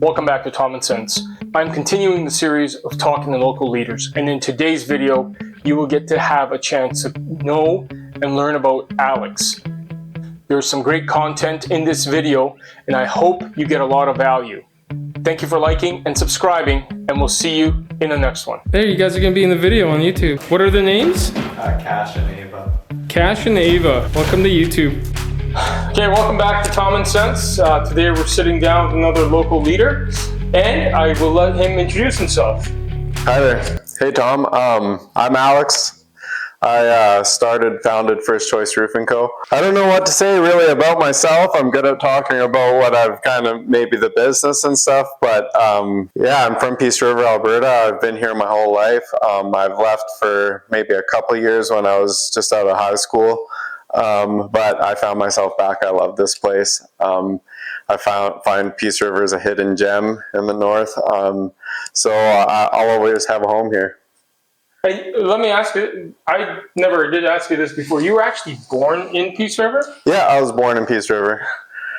Welcome back to Tommensense. I'm continuing the series of talking to local leaders, and in today's video, you will get to have a chance to know and learn about Alex. There's some great content in this video, and I hope you get a lot of value. Thank you for liking and subscribing, and we'll see you in the next one. There, you guys are gonna be in the video on YouTube. What are the names? Cash and Ava. Cash and Ava. Welcome to YouTube. Okay, welcome back to Tommensense. Today we're sitting down with another local leader, and I will let him introduce himself. Hi there. Hey Tom. I'm Alex. I founded First Choice Roofing Co. I don't know what to say really about myself. I'm good at talking about what I've kind of maybe the business and stuff, but yeah, I'm from Peace River, Alberta. I've been here my whole life. I've left for maybe a couple of years when I was just out of high school. But I found myself back. I love this place. I find Peace River is a hidden gem in the north. So I'll always have a home here. Hey, let me ask you, I never did ask you this before. You were actually born in Peace River? Yeah, I was born in Peace River.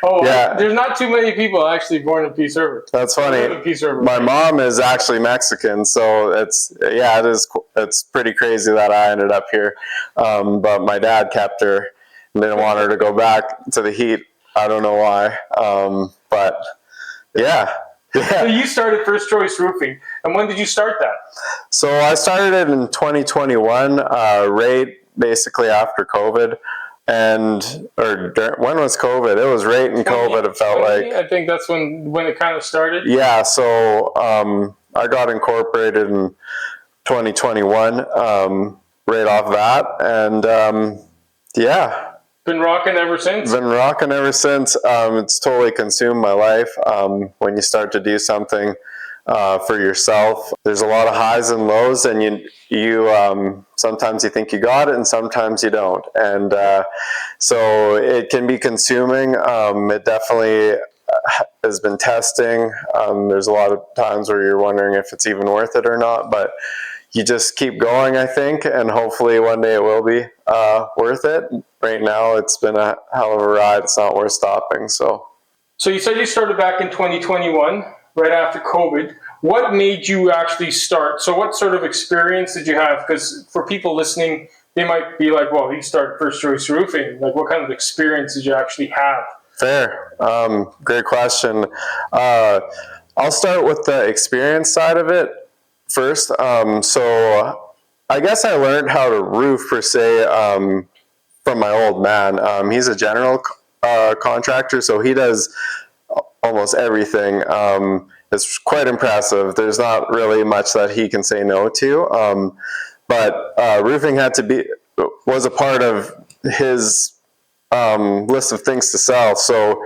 Oh, yeah. There's not too many people actually born in Peace River. That's funny. In Peace River, My mom is actually Mexican, so it's pretty crazy that I ended up here. But my dad kept her and didn't want her to go back to the heat. I don't know why. But yeah. So you started First Choice Roofing, and when did you start that? So I started it in 2021, right basically after COVID. When was COVID? It was right in COVID, it felt like. I think that's when it kind of started. Yeah, so I got incorporated in 2021, right off that, and yeah. Been rocking ever since? Been rocking ever since. It's totally consumed my life. When you start to do something for yourself, there's a lot of highs and lows, and you sometimes you think you got it and sometimes you don't, and so it can be consuming. It definitely has been testing. There's a lot of times where you're wondering if it's even worth it or not, but you just keep going, I think, and hopefully one day it will be worth it. Right now, it's been a hell of a ride. It's not worth stopping. So you said you started back in 2021, right after COVID. What made you actually start? So what sort of experience did you have? Because for people listening, they might be like, well, he started First Choice Roofing. Like, what kind of experience did you actually have? Fair. Great question. I'll start with the experience side of it first. So I guess I learned how to roof, per se, from my old man. He's a general contractor, so he does almost everything. It's quite impressive. There's not really much that he can say no to. But roofing was a part of his list of things to sell. So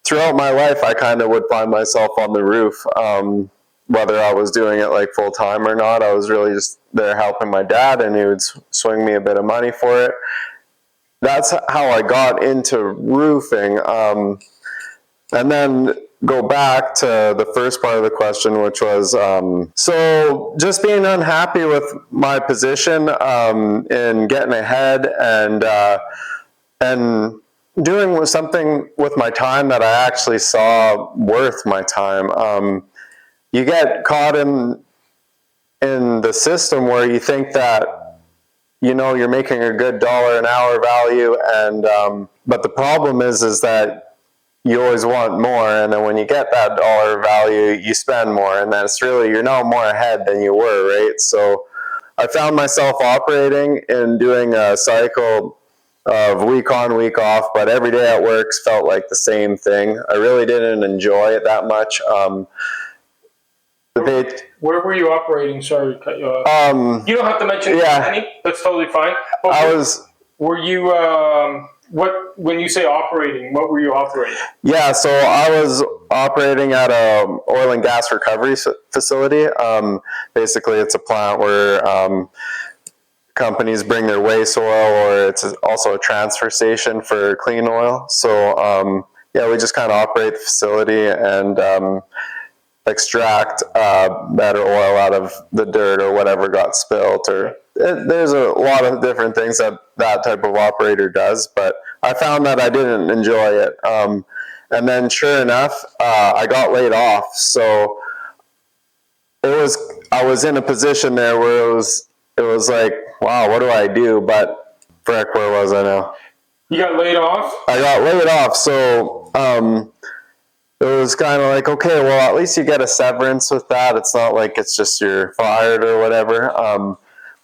throughout my life, I kind of would find myself on the roof. Whether I was doing it like full time or not, I was really just there helping my dad, and he would swing me a bit of money for it. That's how I got into roofing. And then go back to the first part of the question, which was, so just being unhappy with my position in getting ahead and doing something with my time that I actually saw worth my time. You get caught in the system where you think that, you're making a good $1 an hour value, and but the problem is that you always want more, and then when you get that dollar value, you spend more, and that's really, you're now more ahead than you were, right? So I found myself operating and doing a cycle of week on, week off, but every day at work felt like the same thing. I really didn't enjoy it that much. Where were you operating? Sorry to cut you off. You don't have to mention any. That's totally fine. Were you, when you say operating, what were you operating? Yeah, so I was operating at a oil and gas recovery facility. Basically, it's a plant where companies bring their waste oil, or it's also a transfer station for clean oil. So yeah, we just kind of operate the facility and extract better oil out of the dirt or whatever got spilt, or there's a lot of different things that type of operator does, but I found that I didn't enjoy it. And then sure enough, I got laid off. So I was in a position there where it was like, wow, what do I do? But frick, where was I now? You got laid off? I got laid off. So it was kind of like, okay, well, at least you get a severance with that. It's not like it's just you're fired or whatever.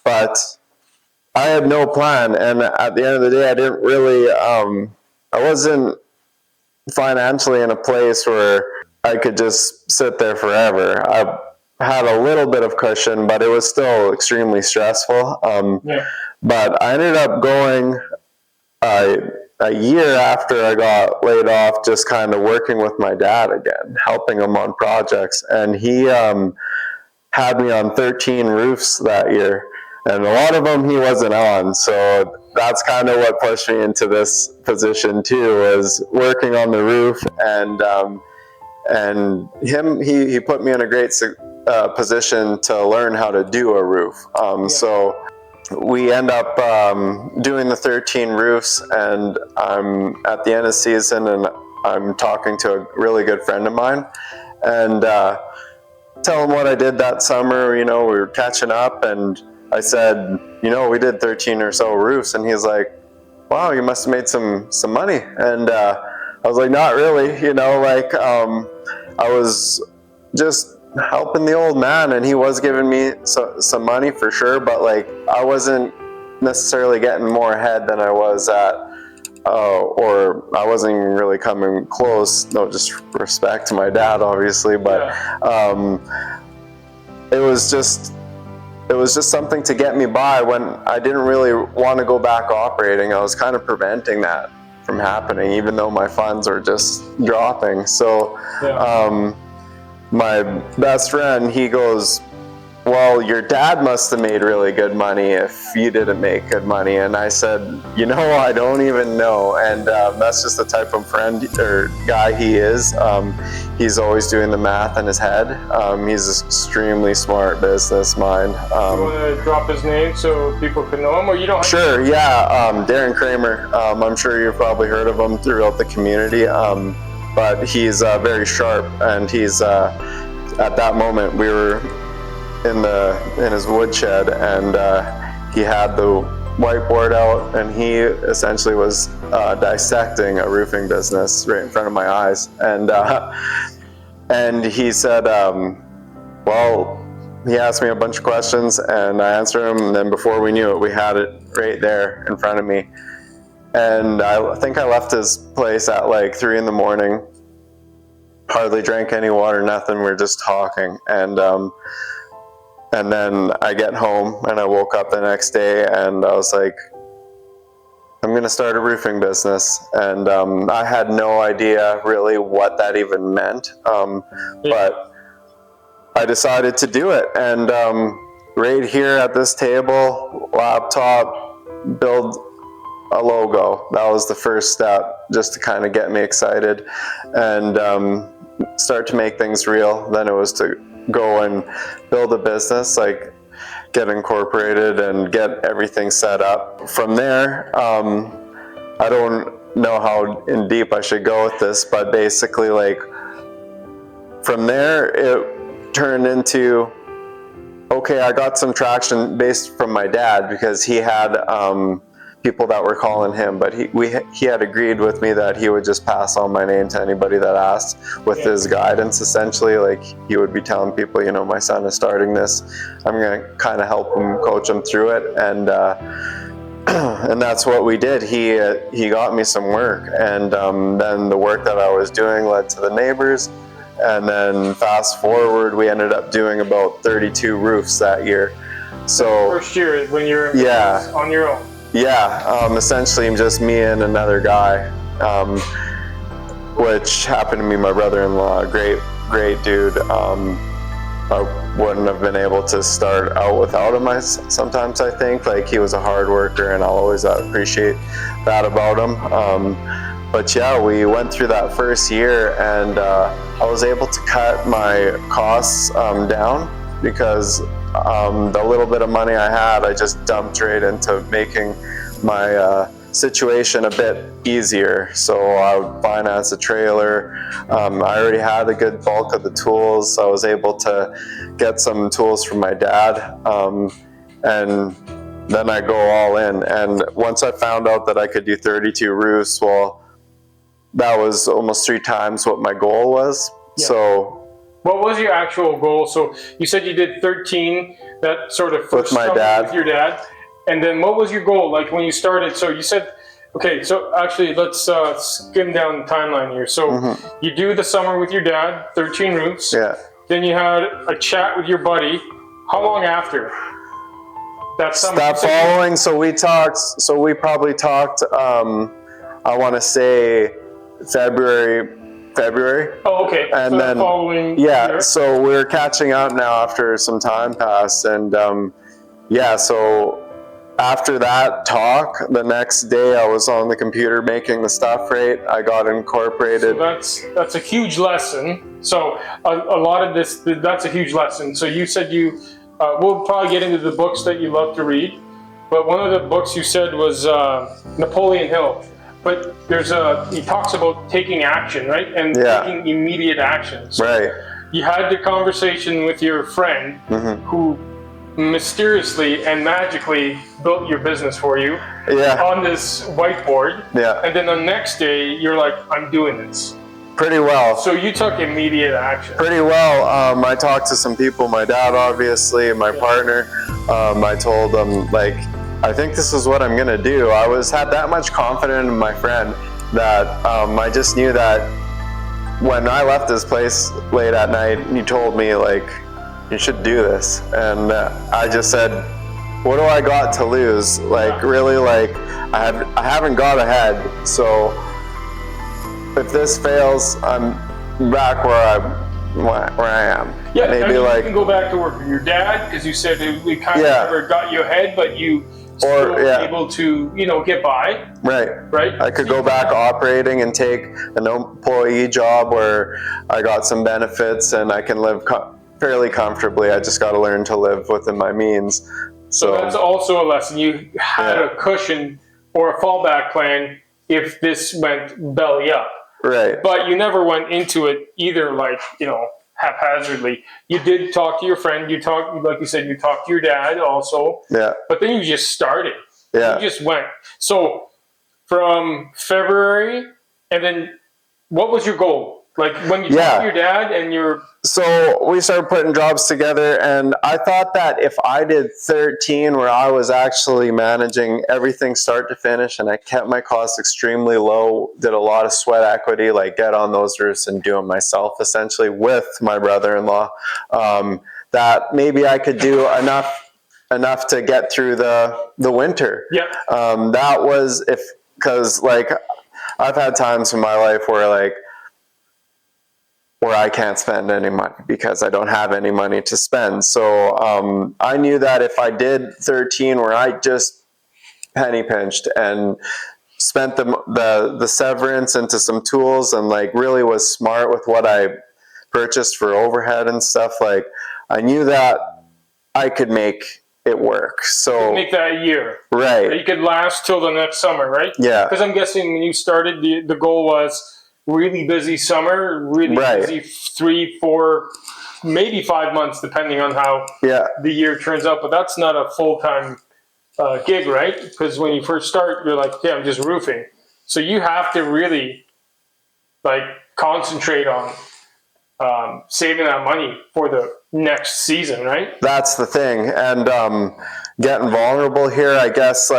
But I had no plan. And at the end of the day, I didn't really, I wasn't financially in a place where I could just sit there forever. I had a little bit of cushion, but it was still extremely stressful. But I ended up going a year after I got laid off, just kind of working with my dad again, helping him on projects. And he had me on 13 roofs that year. And a lot of them he wasn't on. So that's kind of what pushed me into this position too, was working on the roof. And he put me in a great position to learn how to do a roof. So we end up doing the 13 roofs, and I'm at the end of season, and I'm talking to a really good friend of mine, and tell him what I did that summer. We were catching up, and I said, we did 13 or so roofs, and he's like, wow, you must have made some money. And I was like, not really, I was just helping the old man, and he was giving me some money for sure, but I wasn't necessarily getting more ahead than I was at, or I wasn't even really coming close. No disrespect to my dad, obviously, but it was just something to get me by when I didn't really want to go back operating. I was kind of preventing that from happening, even though my funds were just dropping. So my best friend, he goes, well, your dad must have made really good money if you didn't make good money. And I said, I don't even know. And that's just the type of friend or guy he is. He's always doing the math in his head. He's an extremely smart business mind. You want to drop his name so people can know him, or you don't? Sure, Darren Kramer. I'm sure you've probably heard of him throughout the community. But he's very sharp, and he's at that moment we were in his woodshed, and he had the whiteboard out, and he essentially was dissecting a roofing business right in front of my eyes, and he said, he asked me a bunch of questions, and I answered him, and then before we knew it, we had it right there in front of me. And I think I left his place at 3 a.m, hardly drank any water, nothing. We were just talking, and then I get home, and I woke up the next day, and I was like, I'm going to start a roofing business. And I had no idea really what that even meant, but I decided to do it. And right here at this table, laptop, build a logo. That was the first step, just to kind of get me excited and start to make things real. Then it was to go and build a business, get incorporated and get everything set up. From there, I don't know how in deep I should go with this, but basically from there it turned into, okay, I got some traction based from my dad, because he had people that were calling him, but he had agreed with me that he would just pass on my name to anybody that asked, with his guidance. Essentially, he would be telling people, my son is starting this, I'm going to kind of help him, coach him through it. And and that's what we did. He got me some work, and then the work that I was doing led to the neighbors, and then fast forward, we ended up doing about 32 roofs that year. So first year when you're on your own. Essentially just me and another guy, which happened to be my brother-in-law, great dude. I wouldn't have been able to start out without him. Sometimes I think he was a hard worker, and I'll always appreciate that about him. But we went through that first year, and I was able to cut my costs down, because the little bit of money I had, I just dumped right into making my situation a bit easier. So I would finance a trailer. I already had a good bulk of the tools. I was able to get some tools from my dad, and then I go all in. And once I found out that I could do 32 roofs, well, that was almost 3 times what my goal was. Yeah. So what was your actual goal? So you said you did 13, that sort of first with my summer dad. with your dad. And then what was your goal? Like when you started, so you said, okay, so actually let's skim down the timeline here. So you do the summer with your dad, 13 roofs. Yeah. Then you had a chat with your buddy. How long after that summer? That following, so we probably talked, I want to say February. Oh, okay. And so then following yeah, year. so we're catching up now after some time passed, and yeah, so after that talk, the next day I was on the computer making the stuff rate. I got incorporated. So that's a huge lesson. So a lot of this, that's a huge lesson. So you said we'll probably get into the books that you love to read, but one of the books you said was Napoleon Hill. But he talks about taking action, right? And taking immediate actions. Right. You had the conversation with your friend who mysteriously and magically built your business for you on this whiteboard. Yeah. And then the next day, you're like, I'm doing this. Pretty well. So you took immediate action. Pretty well. I talked to some people, my dad, obviously, my partner. I told them, like, I think this is what I'm gonna do. I had that much confidence in my friend that I just knew that when I left this place late at night, he told me, like, you should do this. And I just said, what do I got to lose? Like, really, like, I haven't got ahead. So if this fails, I'm back where I am. Yeah, maybe, I mean, like, you can go back to work with your dad, because you said we kind of never got you ahead, but you still were able to, get by. Right. I could go back operating and take an employee job where I got some benefits and I can live fairly comfortably. I just got to learn to live within my means. So that's also a lesson. You had a cushion or a fallback plan if this went belly up. Right. But you never went into it either, like, haphazardly. You did talk to your friend. Like you said, you talked to your dad also. Yeah. But then you just started. Yeah. You just went. So from February, and then what was your goal? Like when you talked to your dad and So we started putting jobs together, and I thought that if I did 13 where I was actually managing everything start to finish and I kept my costs extremely low, did a lot of sweat equity, like get on those roofs and do them myself essentially with my brother-in-law, that maybe I could do enough to get through the winter. Yeah. That was because like I've had times in my life where I can't spend any money because I don't have any money to spend. So I knew that if I did 13 where I just penny pinched and spent the severance into some tools and like really was smart with what I purchased for overhead and stuff, like I knew that I could make it work. So you could make that a year. Right. You could last till the next summer, right? Yeah. Because I'm guessing when you started, the goal was really busy summer, really busy 3, 4, maybe 5 months, depending on how the year turns out. But that's not a full-time gig, right? Because when you first start, you're like, I'm just roofing. So you have to really concentrate on saving that money for the next season, right? That's the thing. And getting vulnerable here, I guess,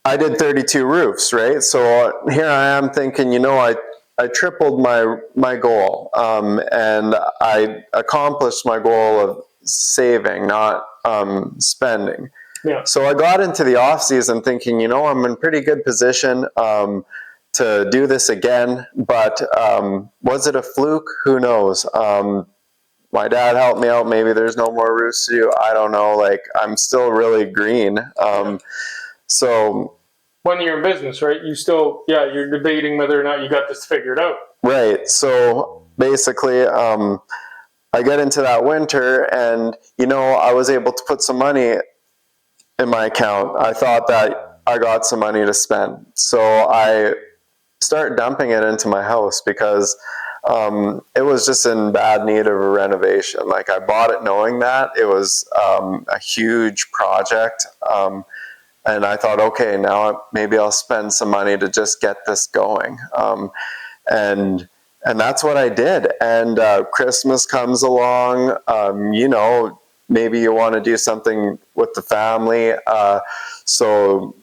I did 32 roofs, right? So here I am thinking, I tripled my goal, and I accomplished my goal of saving, not spending. Yeah. So I got into the off season thinking, I'm in pretty good position to do this again, but was it a fluke? Who knows? My dad helped me out. Maybe there's no more roofs to do. I don't know. I'm still really green. So when you're in business, right, you still, you're debating whether or not you got this figured out. Right. So basically, I get into that winter and, I was able to put some money in my account. I thought that I got some money to spend. So I started dumping it into my house because it was just in bad need of a renovation. Like, I bought it knowing that it was a huge project. And I thought, okay, now maybe I'll spend some money to just get this going. And that's what I did. And Christmas comes along, you know, maybe you want to do something with the family. So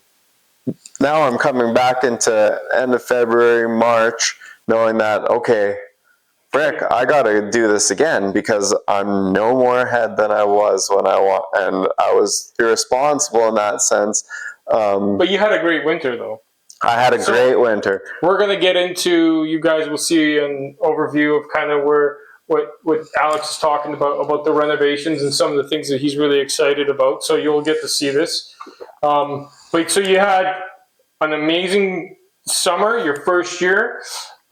now I'm coming back into end of February, March, knowing that, okay, frick, I got to do this again because I'm no more ahead than I was when and I was irresponsible in that sense. But you had a great winter, though. I had a great winter. We're going to get into, you guys will see an overview of kind of what Alex is talking about the renovations and some of the things that he's really excited about. So you'll get to see this. But so you had an amazing summer, your first year,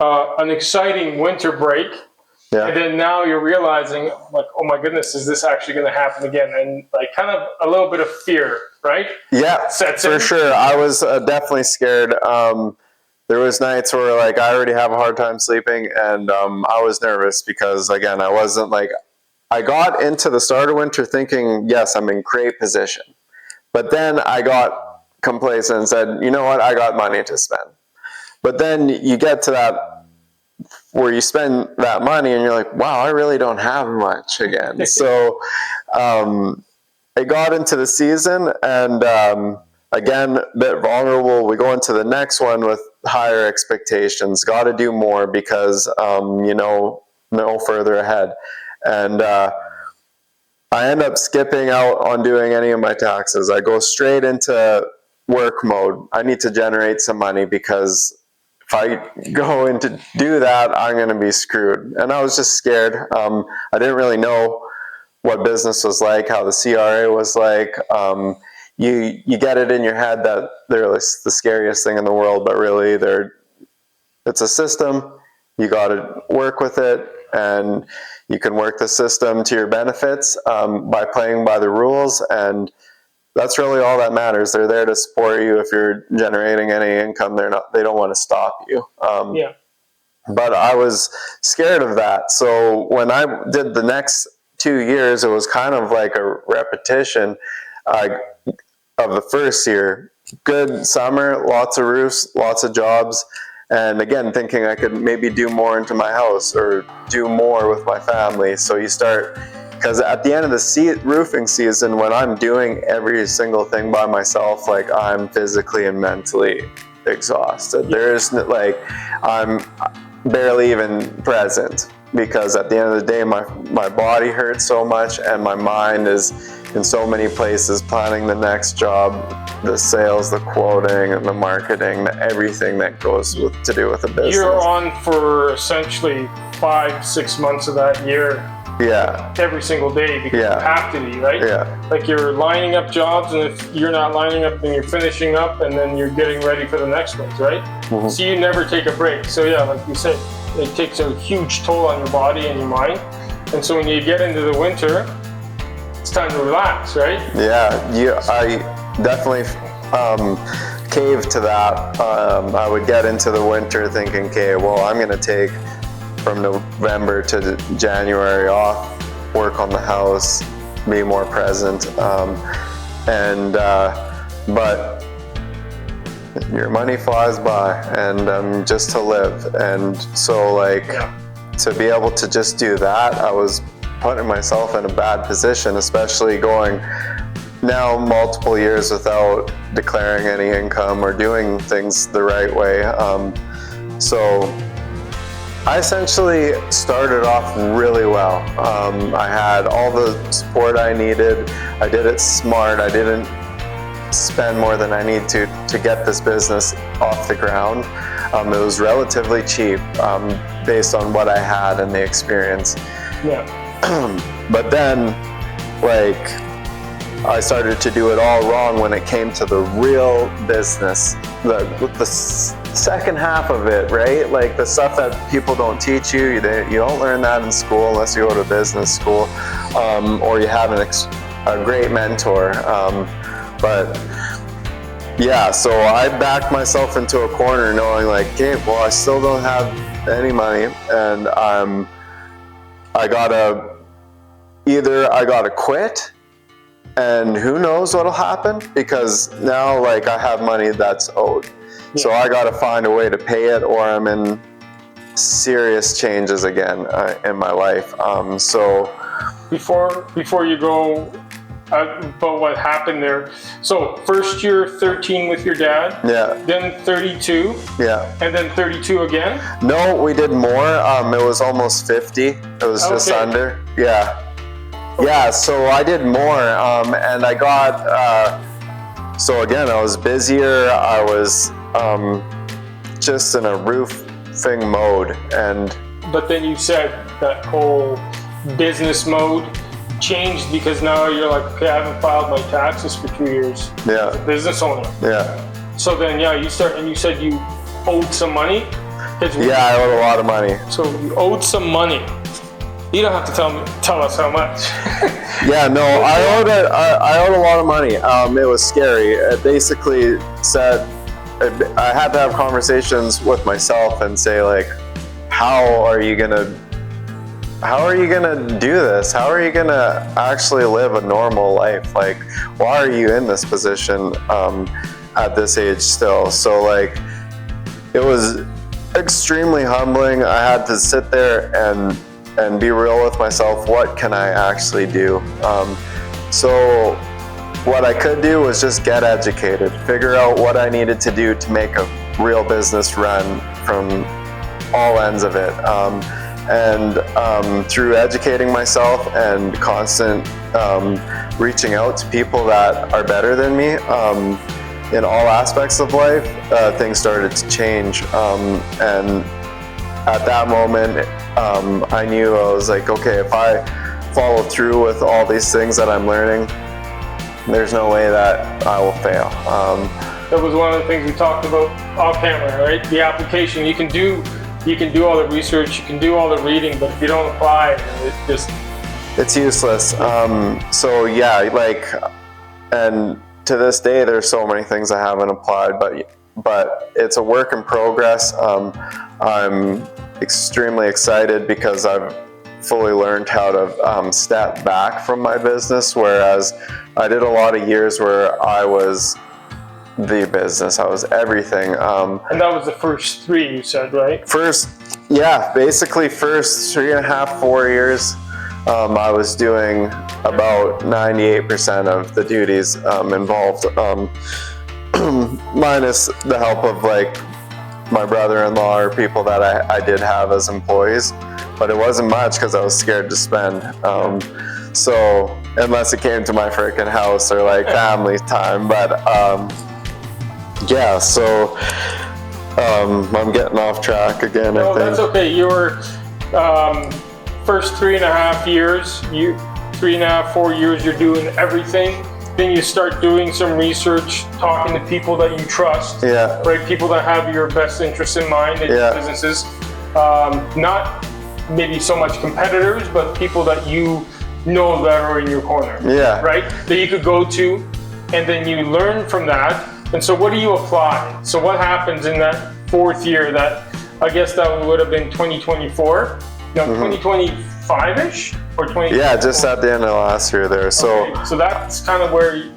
an exciting winter break. Yeah. And then now you're realizing, like, oh my goodness, is this actually going to happen again? And like kind of a little bit of fear, right? Yeah, for sure. I was definitely scared. There was nights where like I already have a hard time sleeping, and I was nervous because, again, I wasn't like, I got into the start of winter thinking, yes, I'm in great position. But then I got complacent and said, you know what, I got money to spend. But then you get to that where you spend that money and you're like, wow, I really don't have much again. So it got into the season, and again, a bit vulnerable. We go into the next one with higher expectations, got to do more because, you know, no further ahead. And I end up skipping out on doing any of my taxes. I go straight into work mode. I need to generate some money because if I go in to do that, I'm going to be screwed. And I was just scared. I didn't really know what business was like, how the CRA was like. You get it in your head that they're the scariest thing in the world, but really it's a system. You got to work with it, and you can work the system to your benefits by playing by the rules, and that's really all that matters. They're there to support you. If you're generating any income, they don't want to stop you. Yeah. But I was scared of that. So when I did the next 2 years, it was kind of like a repetition of the first year. Good summer, lots of roofs, lots of jobs. And again, thinking I could maybe do more into my house or do more with my family. So you start, because at the end of the roofing season, when I'm doing every single thing by myself, like, I'm physically and mentally exhausted. There's like, I'm barely even present, because at the end of the day, my body hurts so much and my mind is in so many places planning the next job, the sales, the quoting, and the marketing, everything that goes to do with the business. You're on for essentially 5-6 months of that year. Yeah. Every single day, because you have to be, right? Yeah. Like, you're lining up jobs, and if you're not lining up, then you're finishing up, and then you're getting ready for the next ones, right? Mm-hmm. So you never take a break. So yeah, like you said, it takes a huge toll on your body and your mind. And so when you get into the winter, it's time to relax, right? Yeah, I definitely caved to that. I would get into the winter thinking, okay, well, I'm going to take from November to January off, work on the house, be more present, but your money flies by, and just to live. And so, like, to be able to just do that, I was putting myself in a bad position, especially going now multiple years without declaring any income or doing things the right way. So I essentially started off really well. I had all the support I needed. I did it smart. I didn't spend more than I need to get this business off the ground. It was relatively cheap based on what I had and the experience. Yeah. But then, like, I started to do it all wrong when it came to the real business, the second half of it, right? Like, the stuff that people don't teach you, you don't learn that in school unless you go to business school, or you have a great mentor. But yeah, so I backed myself into a corner knowing like, okay, well, I still don't have any money, and I gotta quit, and who knows what'll happen, because now like I have money that's owed. So I gotta find a way to pay it, or I'm in serious changes again in my life. So before you go about what happened there, so first year 13 with your dad, then 32, and then 32 again. No, we did more. It was almost 50. It was just under. Yeah, so I did more, and I got so again, I was busier. I was just in a roofing mode, but then you said that whole business mode changed, because now you're like, okay, I haven't filed my taxes for 2 years as a business owner. So then you start, and you said you owed some money. I owed a lot of money. So you owed some money. You don't have to tell us how much. I owed a lot of money. It was scary. It basically said I had to have conversations with myself and say like, how are you gonna do this? How are you gonna actually live a normal life? Like, why are you in this position at this age still? So like, it was extremely humbling. I had to sit there and be real with myself. What can I actually do? So what I could do was just get educated, figure out what I needed to do to make a real business run from all ends of it. And through educating myself and constant reaching out to people that are better than me in all aspects of life, things started to change. And at that moment, I knew, I was like, okay, if I follow through with all these things that I'm learning, there's no way that I will fail. That was one of the things we talked about off camera, right? The application. You can do all the research, you can do all the reading, but if you don't apply, it's useless. So yeah, like, and to this day, there's so many things I haven't applied, but it's a work in progress. I'm extremely excited because I've fully learned how to step back from my business, whereas I did a lot of years where I was the business, I was everything. And that was the first 3 you said, right? Basically first 3.5, 4 years, I was doing about 98% of the duties involved, minus the help of like my brother-in-law or people that I did have as employees, but it wasn't much because I was scared to spend. So unless it came to my freaking house or like family time, but so I'm getting off track again. No, I think that's okay. You were first 3.5 years, 3.5, 4 years, you're doing everything. Then you start doing some research, talking to people that you trust, right? People that have your best interests in mind in your businesses. Not maybe so much competitors, but people that you know that are in your corner, right? That you could go to, and then you learn from that. And so what do you apply? So what happens in that 4th year, that I guess that would have been 2024, 2025-ish? Or 20? Yeah, just at the end of last year there. So so that's kind of where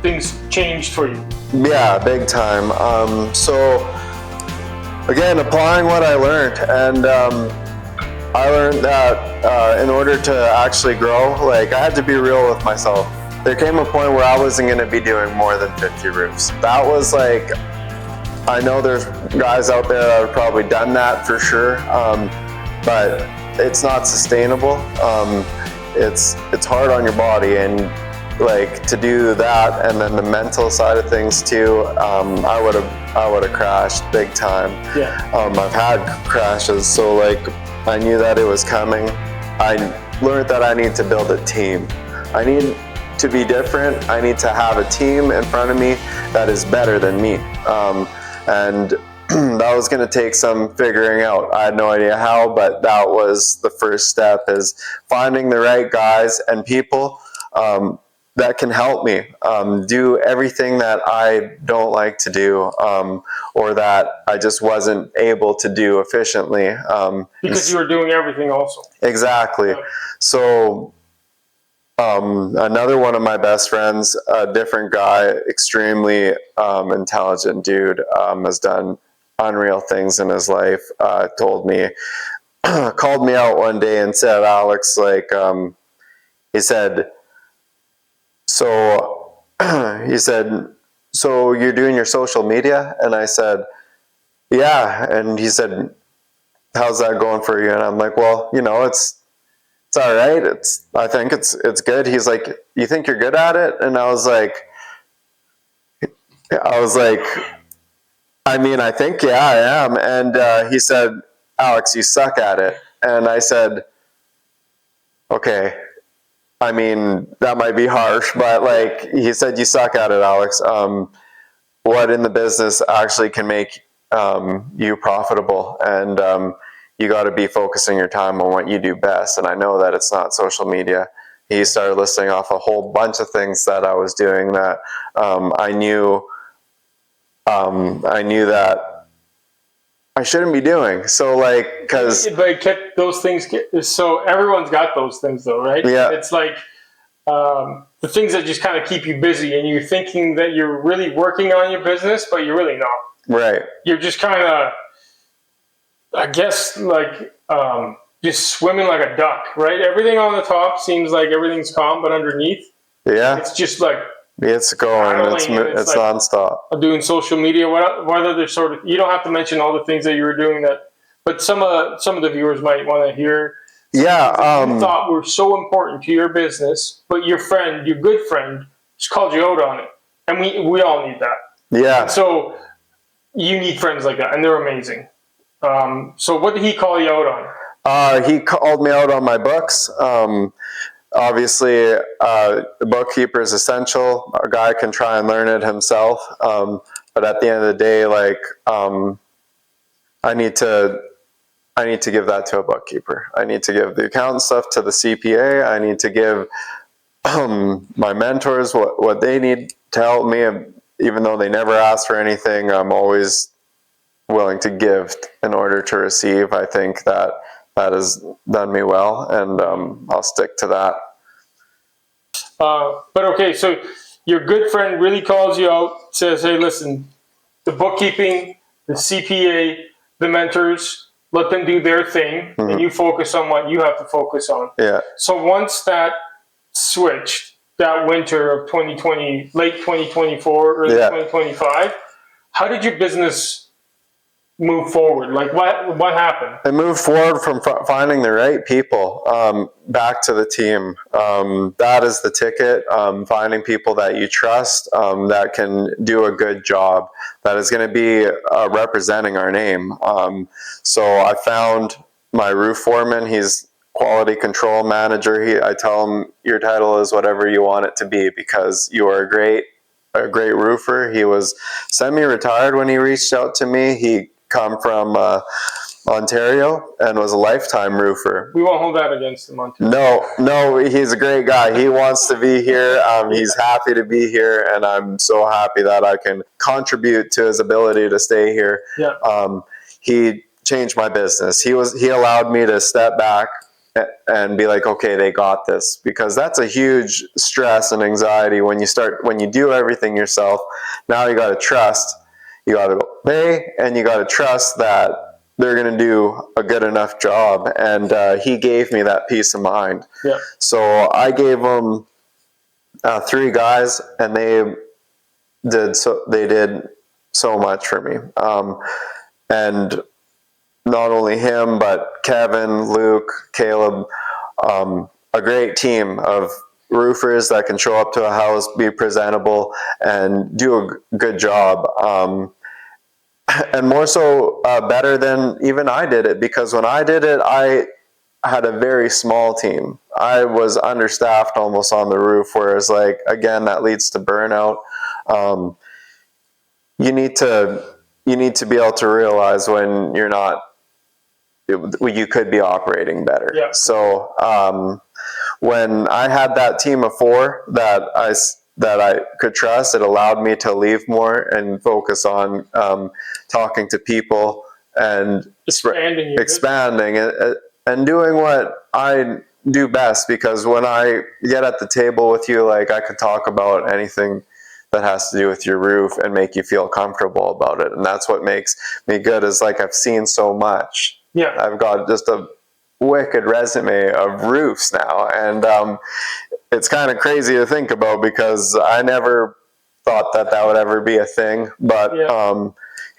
things changed for you. Yeah, big time. So again, applying what I learned, and I learned that in order to actually grow, like, I had to be real with myself. There came a point where I wasn't going to be doing more than 50 roofs. That was like, I know there's guys out there that have probably done that for sure, but it's not sustainable. It's hard on your body, and like to do that, and then the mental side of things too. I would have crashed big time. I've had crashes, so like I knew that it was coming. I learned that I need to build a team. I need to be different. I need to have a team in front of me that is better than me, and that was going to take some figuring out. I had no idea how, but that was the first step, is finding the right guys and people that can help me do everything that I don't like to do, or that I just wasn't able to do efficiently. Because you were doing everything also. Exactly. Yeah. So another one of my best friends, a different guy, extremely intelligent dude, has done unreal things in his life, told me, called me out one day and said, Alex, like, he said, so he said, so you're doing your social media? And I said, yeah. And he said, how's that going for you? And I'm like, well, you know, it's all right. I think it's good. He's like, you think you're good at it? And I was like, I mean, I think, yeah, I am. And he said, Alex, you suck at it. And I said, okay, I mean, that might be harsh, but like, he said, you suck at it, Alex. What in the business actually can make you profitable? And you got to be focusing your time on what you do best. And I know that it's not social media. He started listing off a whole bunch of things that I was doing that I knew that I shouldn't be doing. So like, because But kept those things. So everyone's got those things, though, right? Yeah. It's like the things that just kind of keep you busy, and you're thinking that you're really working on your business, but you're really not. right, You're just kind of, I guess, like just swimming like a duck, right? Everything on the top seems like everything's calm, but underneath, yeah, it's just like it's going, paddling, and it's like nonstop. doing social media. What other sort of? You don't have to mention all the things that you were doing that, but some of the viewers might want to hear. Yeah, You thought were so important to your business, but your good friend, just called you out on it, and we all need that. yeah. So you need friends like that, and they're amazing. So what did he call you out on? He called me out on my books. Obviously, the bookkeeper is essential. A guy can try and learn it himself, but at the end of the day, like, I need to give that to a bookkeeper. I need to give the accountant stuff to the CPA. I need to give my mentors what they need to help me. Even though they never ask for anything, I'm always willing to give in order to receive. I think that has done me well, and I'll stick to that. But okay, so your good friend really calls you out, says, hey, listen, the bookkeeping, the CPA, the mentors, let them do their thing, and you focus on what you have to focus on. Yeah. So once that switched, that winter of 2020, late 2024, early 2025, how did your business move forward? Like what happened? I moved forward from finding the right people back to the team. That is the ticket. Finding people that you trust, that can do a good job, that is going to be representing our name. So I found my roof foreman. He's quality control manager. I tell him, your title is whatever you want it to be, because you are a great roofer. He was semi-retired when he reached out to me. He come from Ontario and was a lifetime roofer. We won't hold that against him, Ontario. No, he's a great guy. He wants to be here. He's happy to be here, and I'm so happy that I can contribute to his ability to stay here. Yeah. He changed my business. He allowed me to step back and be like, okay, they got this, because that's a huge stress and anxiety when you do everything yourself. Now you got to trust. You got to pay, and you got to trust that they're going to do a good enough job. And he gave me that peace of mind. Yeah. So I gave him 3 guys, and they did so much for me. And not only him, but Kevin, Luke, Caleb, a great team of roofers that can show up to a house, be presentable, and do a good job. And more so better than even I did it, because when I did it, I had a very small team. I was understaffed almost on the roof, whereas, like, again, that leads to burnout. You need to be able to realize when you're not, you could be operating better. Yeah. So when I had that team of 4 that I could trust, it allowed me to leave more and focus on talking to people and expanding and doing what I do best. Because when I get at the table with you, like, I could talk about anything that has to do with your roof and make you feel comfortable about it. And that's what makes me good, is like, I've seen so much. Yeah. I've got just a wicked resume of roofs now. And it's kind of crazy to think about, because I never thought that would ever be a thing. But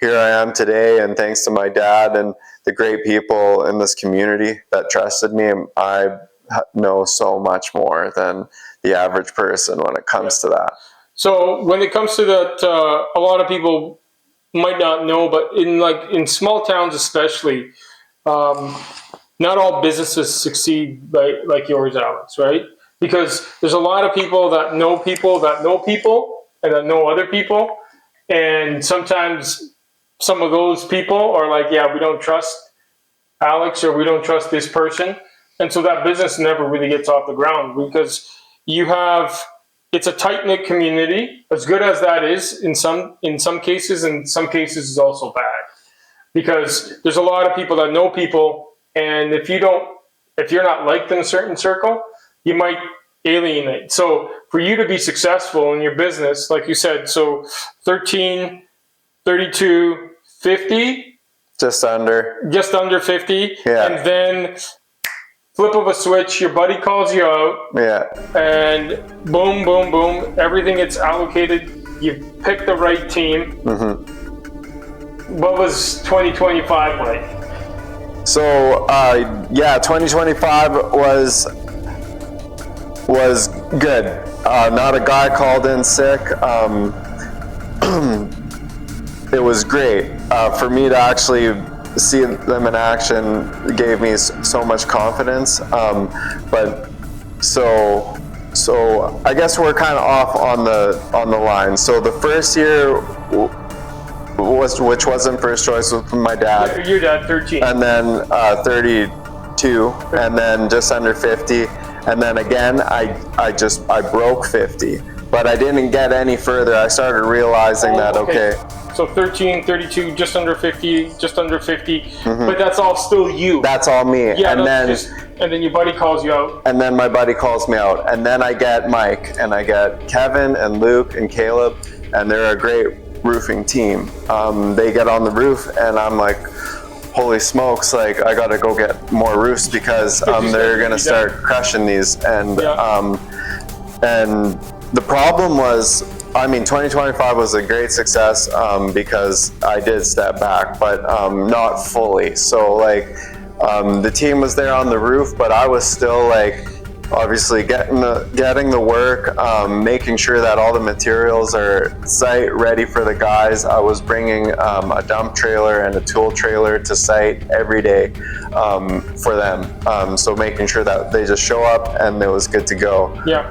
here I am today, and thanks to my dad and the great people in this community that trusted me, I know so much more than the average person when it comes to that. So when it comes to that, a lot of people might not know, but in small towns especially, not all businesses succeed like yours, Alex, right? Because there's a lot of people that know people that know people and that know other people, and sometimes some of those people are like, yeah, we don't trust Alex, or we don't trust this person, and so that business never really gets off the ground, because it's a tight-knit community, as good as that is in some cases. In some cases is also bad, because there's a lot of people that know people, and if you're not liked in a certain circle, you might alienate. So for you to be successful in your business, like you said, so 13, 32, 50? Just under 50. Yeah. And then flip of a switch, your buddy calls you out. Yeah. And boom, boom, boom, everything gets allocated. You pick the right team. Mm-hmm. What was 2025 like? So, 2025 was good. Not a guy called in sick. It was great. For me to actually see them in action gave me so much confidence. So I guess we're kind of off on the line. So the first year which wasn't first choice, was my dad. Your dad, 13. And then 32, and then just under 50. And then again, I broke 50, but I didn't get any further. I started realizing that, okay. So 13, 32, just under 50, mm-hmm. But that's all still you. That's all me. Yeah, and then your buddy calls you out. And then my buddy calls me out. And then I get Mike, and I get Kevin and Luke and Caleb, and they're a great roofing team. They get on the roof, and I'm like, holy smokes, like, I gotta go get more roofs, because they're gonna start crushing these. And and the problem was, 2025 was a great success because I did step back, but not fully. So the team was there on the roof, but I was still obviously getting the work, making sure that all the materials are site ready for the guys. I was bringing a dump trailer and a tool trailer to site every day for them. So making sure that they just show up and it was good to go. Yeah.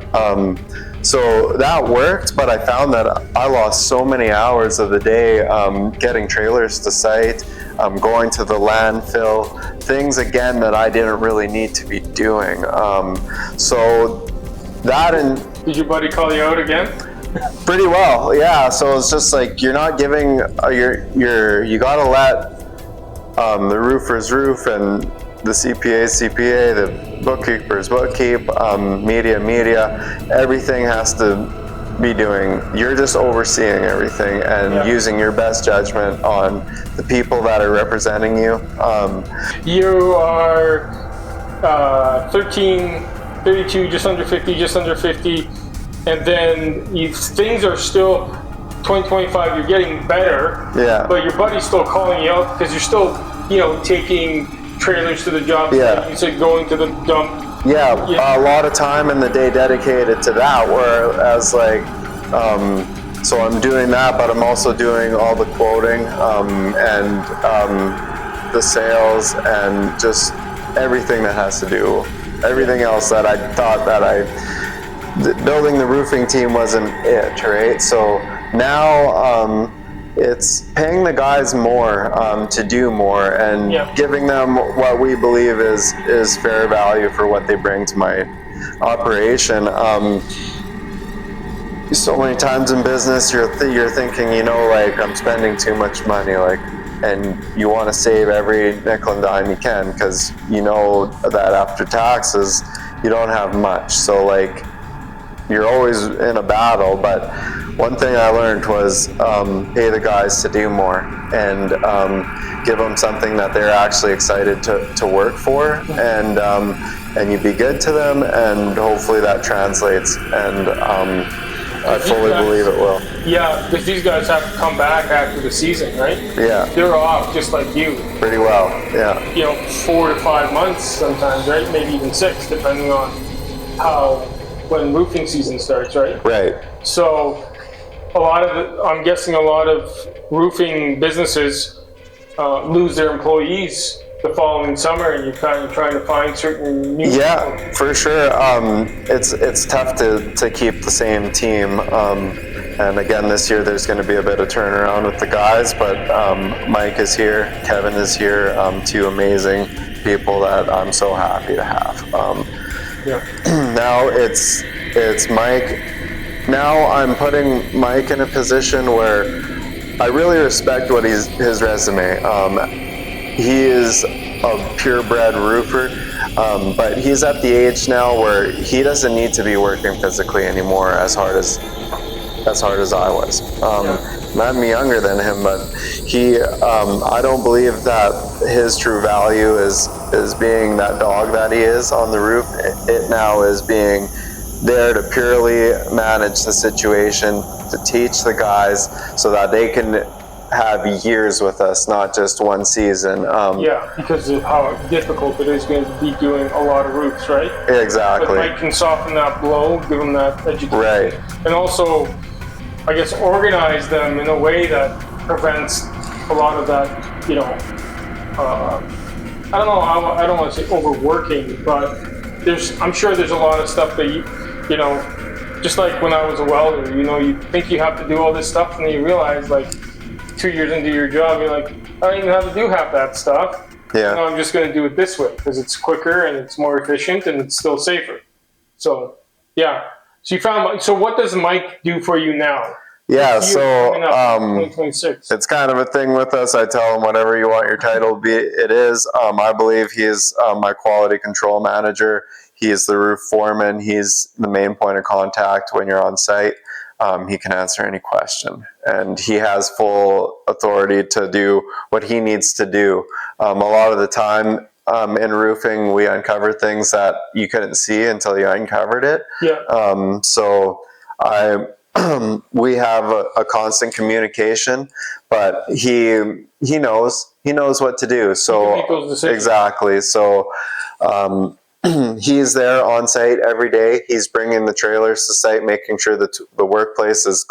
So that worked, but I found that I lost so many hours of the day getting trailers to site, going to the landfill, things again that I didn't really need to be doing. So that, and did your buddy call you out again? Pretty well, yeah. So it's just like, you're not giving you gotta let the roofers roof, and the CPA, the bookkeepers bookkeep, media, everything has to be doing. You're just overseeing everything and using your best judgment on the people that are representing you. You are 13, 32, just under 50, and then things are still 2025. You're getting better, but your buddy's still calling you out because you're still, taking trailers to the job site. You said going to the dump. A lot of time in the day dedicated to that, whereas so I'm doing that, but I'm also doing all the quoting and the sales and just everything that has to do, everything else that I thought that building the roofing team wasn't it, right? So now it's paying the guys more to do more, and giving them what we believe is fair value for what they bring to my operation. So many times in business, you're thinking, you know, like, I'm spending too much money, like, and you want to save every nickel and dime you can, because you know that after taxes, you don't have much. So, like, you're always in a battle. But one thing I learned was pay the guys to do more, and give them something that they're actually excited to work for, and you be good to them, and hopefully that translates. And I fully believe it will. Yeah, because these guys have to come back after the season, right? Yeah. They're off just like you. Pretty well, yeah. You know, 4 to 5 months sometimes, right? Maybe even 6, depending on when roofing season starts, right? Right. So I'm guessing a lot of roofing businesses lose their employees the following summer, and you're kind of trying to find certain new Yeah, people. for sure. It's tough to keep the same team. And again, this year there's going to be a bit of turnaround with the guys, but Mike is here, Kevin is here, 2 amazing people that I'm so happy to have. Now it's Mike. Now I'm putting Mike in a position where I really respect what his resume. He is a purebred roofer, but he's at the age now where he doesn't need to be working physically anymore as hard as I was. I'm younger than him, but I don't believe that his true value is being that dog that he is on the roof. It now is being there to purely manage the situation, to teach the guys so that they can have years with us, not just one season. Because of how difficult it is going to be doing a lot of roofs, right? Exactly. But Mike can soften that blow, give them that education. Right. And also, I guess, organize them in a way that prevents a lot of that, you know, I don't know, I don't want to say overworking, but I'm sure there's a lot of stuff that you know, just like when I was a welder, you know, you think you have to do all this stuff, and then you realize, like, 2 years into your job, you're like, I don't even have to do half that stuff. Yeah. You know, I'm just going to do it this way because it's quicker and it's more efficient and it's still safer. So, yeah. So you found. So what does Mike do for you now? Yeah. So 2026. It's kind of a thing with us. I tell him whatever you want your title to be, it is. I believe he is my quality control manager. He is the roof foreman. He's the main point of contact when you're on site. He can answer any question, and he has full authority to do what he needs to do. A lot of the time in roofing, we uncover things that you couldn't see until you uncovered it. Yeah. So we have a constant communication, but he knows what to do. So You can make those decisions. exactly. So he's there on site every day. He's bringing the trailers to site, making sure that the workplace is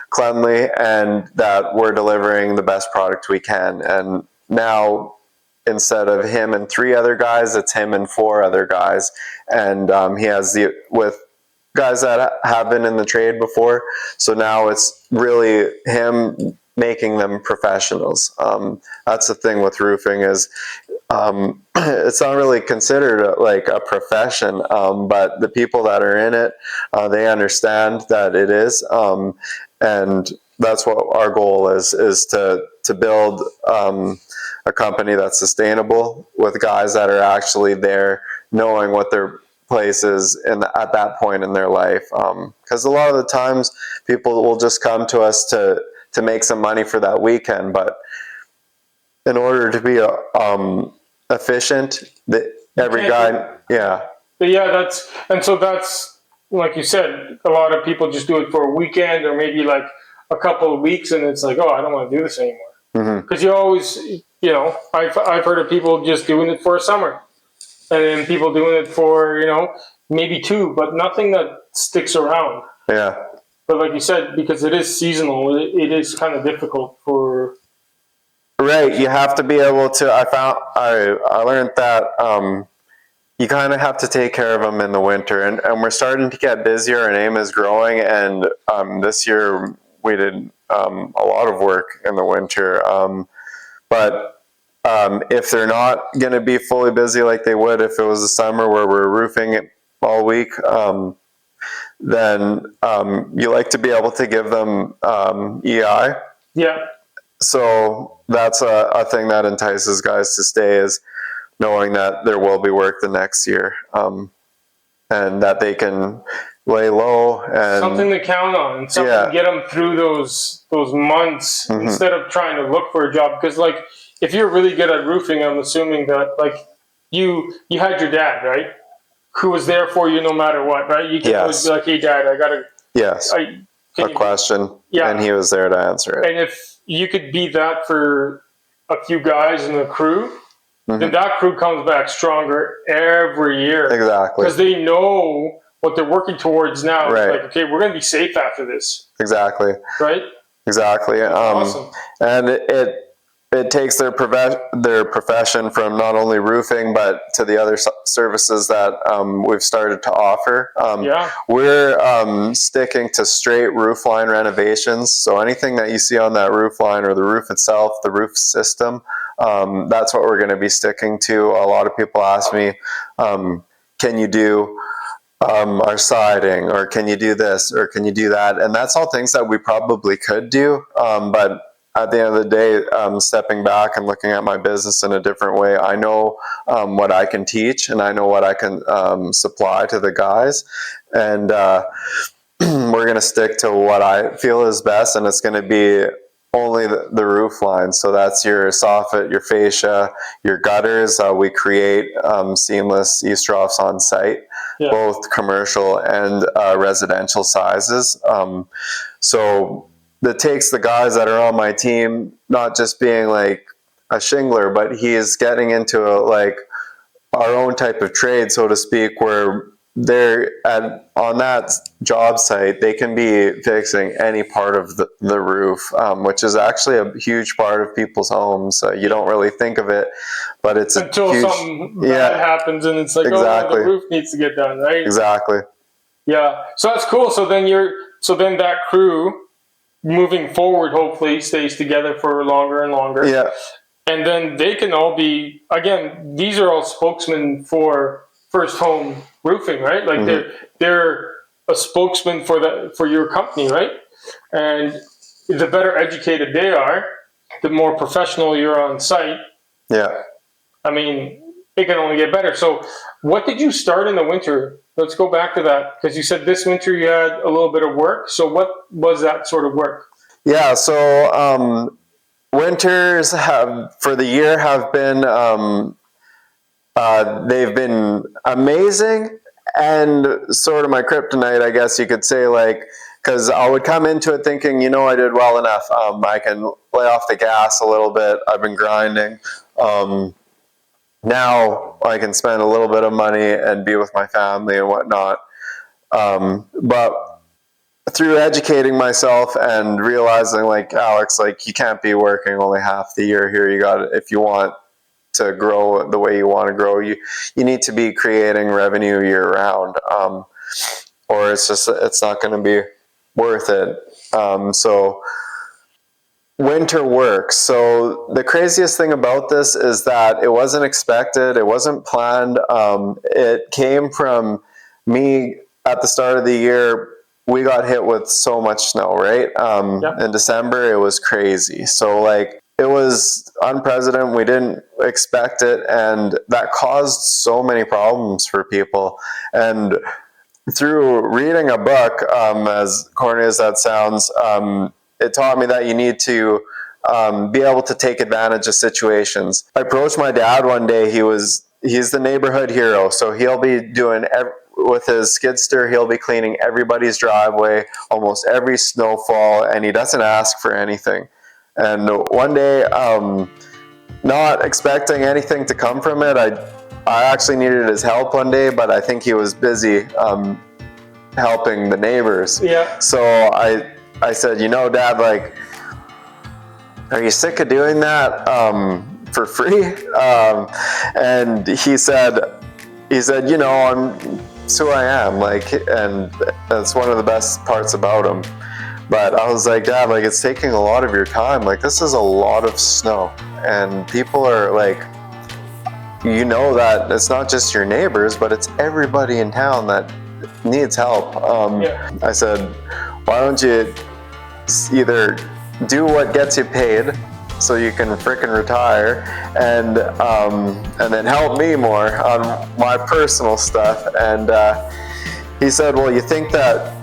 cleanly and that we're delivering the best product we can. And now, instead of him and 3 other guys, it's him and 4 other guys. And he has with guys that have been in the trade before. So now it's really him making them professionals. That's the thing with roofing is it's not really considered like a profession, but the people that are in it, they understand that it is, and that's what our goal is to build a company that's sustainable with guys that are actually there knowing what their place is at that point in their life, because a lot of the times people will just come to us to make some money for that weekend, but in order to be efficient, every guy, yeah. But yeah, that's like you said, a lot of people just do it for a weekend or maybe like a couple of weeks, and it's like, oh, I don't want to do this anymore. Because you always, you know, I've heard of people just doing it for a summer, and then people doing it for, you know, maybe 2, but nothing that sticks around. Yeah. But like you said, because it is seasonal, it is kind of difficult for. Right, you have to be able to. I learned that you kind of have to take care of them in the winter, and we're starting to get busier, and AIM is growing. And this year we did a lot of work in the winter. But if they're not going to be fully busy like they would if it was the summer where we're roofing it all week, then you like to be able to give them EI. Yeah. So that's a thing that entices guys to stay, is knowing that there will be work the next year, and that they can lay low and Something to count on, and something to get them through those months instead of trying to look for a job. Because like, if you're really good at roofing, I'm assuming that like you had your dad, right, who was there for you no matter what, right? You can always be like, hey dad, I gotta a question, and he was there to answer it. And if you could be that for a few guys in the crew, then that crew comes back stronger every year. Exactly. Because they know what they're working towards now. Right. It's like, okay, we're going to be safe after this. Exactly. Right? Exactly. Awesome. And it takes their profession from not only roofing, but to the other services that we've started to offer. We're sticking to straight roof line renovations. So anything that you see on that roof line, or the roof itself, the roof system, that's what we're going to be sticking to. A lot of people ask me, can you do our siding, or can you do this, or can you do that? And that's all things that we probably could do, but at the end of the day, stepping back and looking at my business in a different way, I know what I can teach, and I know what I can supply to the guys, and we're going to stick to what I feel is best, and it's going to be only the roof line. So that's your soffit, your fascia, your gutters. We create seamless eavesdrops on site, both commercial and residential sizes. So that takes the guys that are on my team not just being like a shingler, but he is getting into like our own type of trade, so to speak, where they're on that job site, they can be fixing any part of the roof, which is actually a huge part of people's homes. You don't really think of it, but it's until something bad happens, and it's like, oh, the roof needs to get done, right? Exactly. Yeah. So that's cool. So then that crew moving forward hopefully stays together for longer and longer. Yeah. And then they can all be, again, these are all spokesmen for First Home Roofing, right? Like they're a spokesman for your company, right? And the better educated they are, the more professional you're on site. Yeah. I mean, it can only get better. So what did you start in the winter? Let's go back to that, because you said this winter you had a little bit of work. So what was that sort of work? Yeah, so winters for the year have been, they've been amazing, and sort of my kryptonite, I guess you could say, like, because I would come into it thinking, I did well enough. I can lay off the gas a little bit. I've been grinding. Now I can spend a little bit of money and be with my family and whatnot. But through educating myself and realizing, like, Alex, like, you can't be working only half the year here. You got, if you want to grow the way you want to grow, you need to be creating revenue year round, or it's not going to be worth it. So winter works. So the craziest thing about this is that it wasn't expected. It wasn't planned. It came from me at the start of the year. We got hit with so much snow, right? In December, it was crazy. So like, it was unprecedented. We didn't expect it. And that caused so many problems for people. And through reading a book, as corny as that sounds, it taught me that you need to be able to take advantage of situations. I approached my dad one day. He's the neighborhood hero. So he'll be doing, with his skid steer, he'll be cleaning everybody's driveway almost every snowfall, and he doesn't ask for anything. And one day, not expecting anything to come from it, I actually needed his help one day, but I think he was busy helping the neighbors. Yeah. So I said, Dad, like, are you sick of doing that for free? And he said, it's who I am, like, and that's one of the best parts about him. But I was like, Dad, like, it's taking a lot of your time. Like, this is a lot of snow, and people are like, you know, that it's not just your neighbors, but it's everybody in town that needs help. I said, why don't you either do what gets you paid so you can frickin' retire, and then help me more on my personal stuff. And he said, well, you think that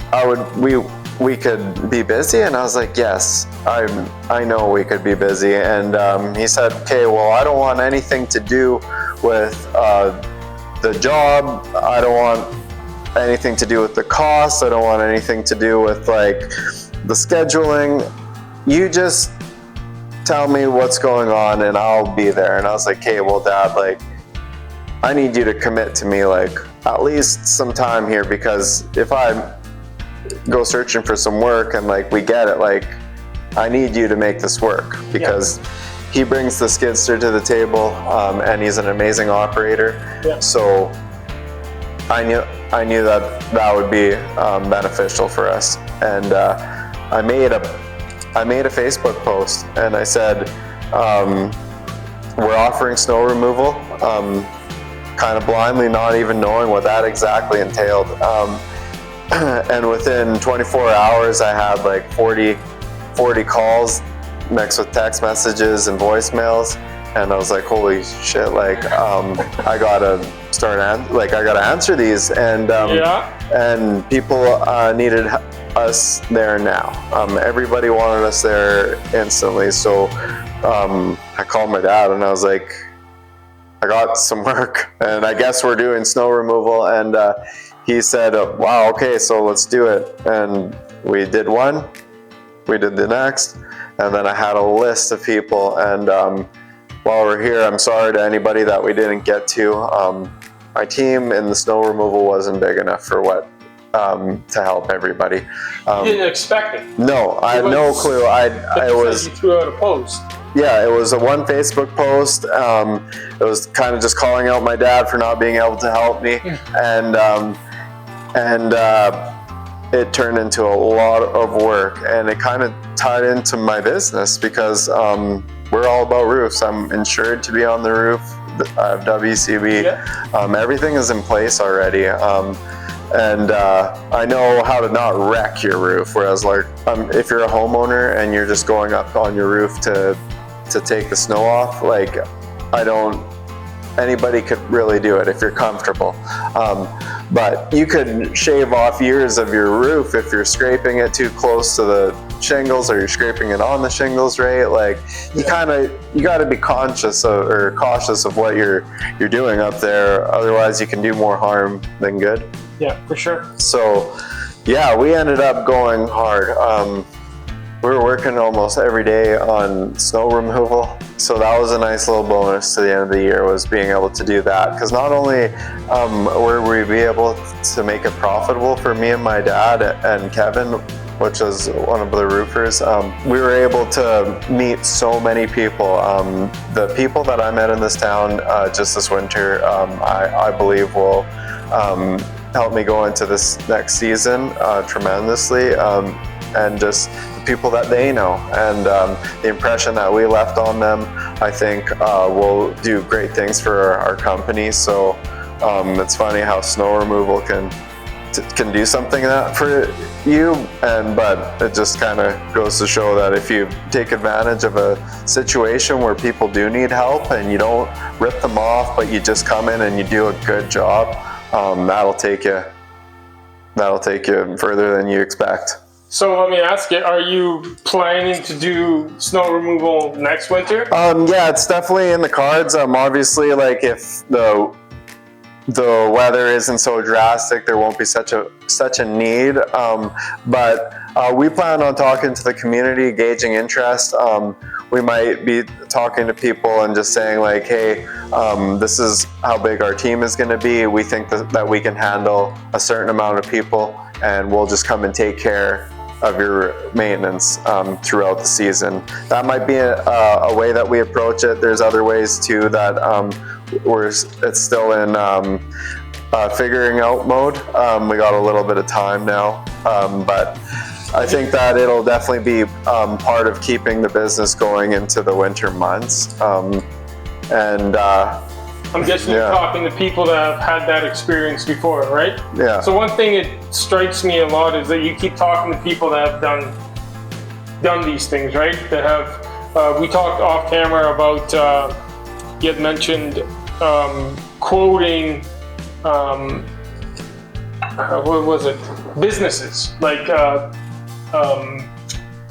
we could be busy? And I was like, yes, I know we could be busy. And he said, okay, well, I don't want anything to do with the job. I don't want anything to do with the costs. I don't want anything to do with like the scheduling. You just tell me what's going on and I'll be there. And I was like, okay, well, Dad, like, I need you to commit to me like at least some time here, because if I go searching for some work and like we get it, like, I need you to make this work, because he brings the skidster to the table, and he's an amazing operator. So I knew that would be beneficial for us. And I made a Facebook post and I said, we're offering snow removal, kind of blindly, not even knowing what that exactly entailed. And within 24 hours, I had like 40 calls mixed with text messages and voicemails. And I was like, holy shit, like, I gotta answer these. And and people needed us there now. Everybody wanted us there instantly. So I called my dad and I was like, I got some work and I guess we're doing snow removal. And he said, wow, okay, so let's do it. And we did one, we did the next, and then I had a list of people. And while we're here, I'm sorry to anybody that we didn't get to. My team in the snow removal wasn't big enough for what to help everybody. You didn't expect it? No, I had no clue. You threw out a post. Yeah, it was a one Facebook post. It was kind of just calling out my dad for not being able to help me, and it turned into a lot of work, and it kind of tied into my business, because we're all about roofs. I'm insured to be on the roof. I have WCB. Everything is in place already. And I know how to not wreck your roof. Whereas, like, if you're a homeowner and you're just going up on your roof to take the snow off, like, anybody could really do it if you're comfortable. But you could shave off years of your roof if you're scraping it too close to the shingles, or you're scraping it on the shingles, right? Like, you got to be cautious of what you're doing up there. Otherwise, you can do more harm than good. Yeah, for sure. So, yeah, we ended up going hard. We were working almost every day on snow removal. So that was a nice little bonus to the end of the year, was being able to do that. Because not only were we be able to make it profitable for me and my dad and Kevin, which is one of the roofers, we were able to meet so many people. The people that I met in this town just this winter, I believe will help me go into this next season tremendously. And just the people that they know, and the impression that we left on them, I think will do great things for our company. So it's funny how snow removal can do something that for you, but it just kind of goes to show that if you take advantage of a situation where people do need help and you don't rip them off, but you just come in and you do a good job, that'll take you further than you expect. So let me ask you, are you planning to do snow removal next winter? Yeah, it's definitely in the cards. Obviously, like, if the weather isn't so drastic, there won't be such a need. But we plan on talking to the community, gauging interest. We might be talking to people and just saying, like, hey, this is how big our team is going to be. We think that we can handle a certain amount of people, and we'll just come and take care of your maintenance throughout the season. That might be a way that we approach it. There's other ways too that it's still in figuring out mode. We got a little bit of time now, but I think that it'll definitely be part of keeping the business going into the winter months. I'm guessing you're talking to people that have had that experience before, right? Yeah. So one thing that strikes me a lot is that you keep talking to people that have done these things, right? That have, we talked off camera about, you had mentioned quoting, what was it? Businesses, like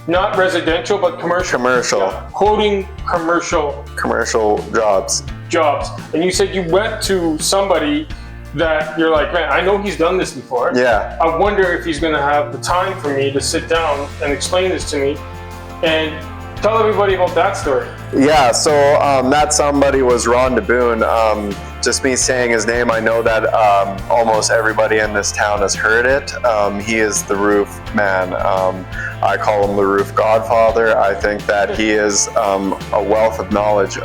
not residential, but commercial. Commercial. Yeah, quoting Commercial jobs. And you said you went to somebody that you're like, man, I know he's done this before. Yeah. I wonder if he's going to have the time for me to sit down and explain this to me. And tell everybody about that story. Yeah, so that somebody was Ron DeBoon. Just me saying his name, I know that almost everybody in this town has heard it. He is the roof man. I call him the roof godfather. I think that he is a wealth of knowledge.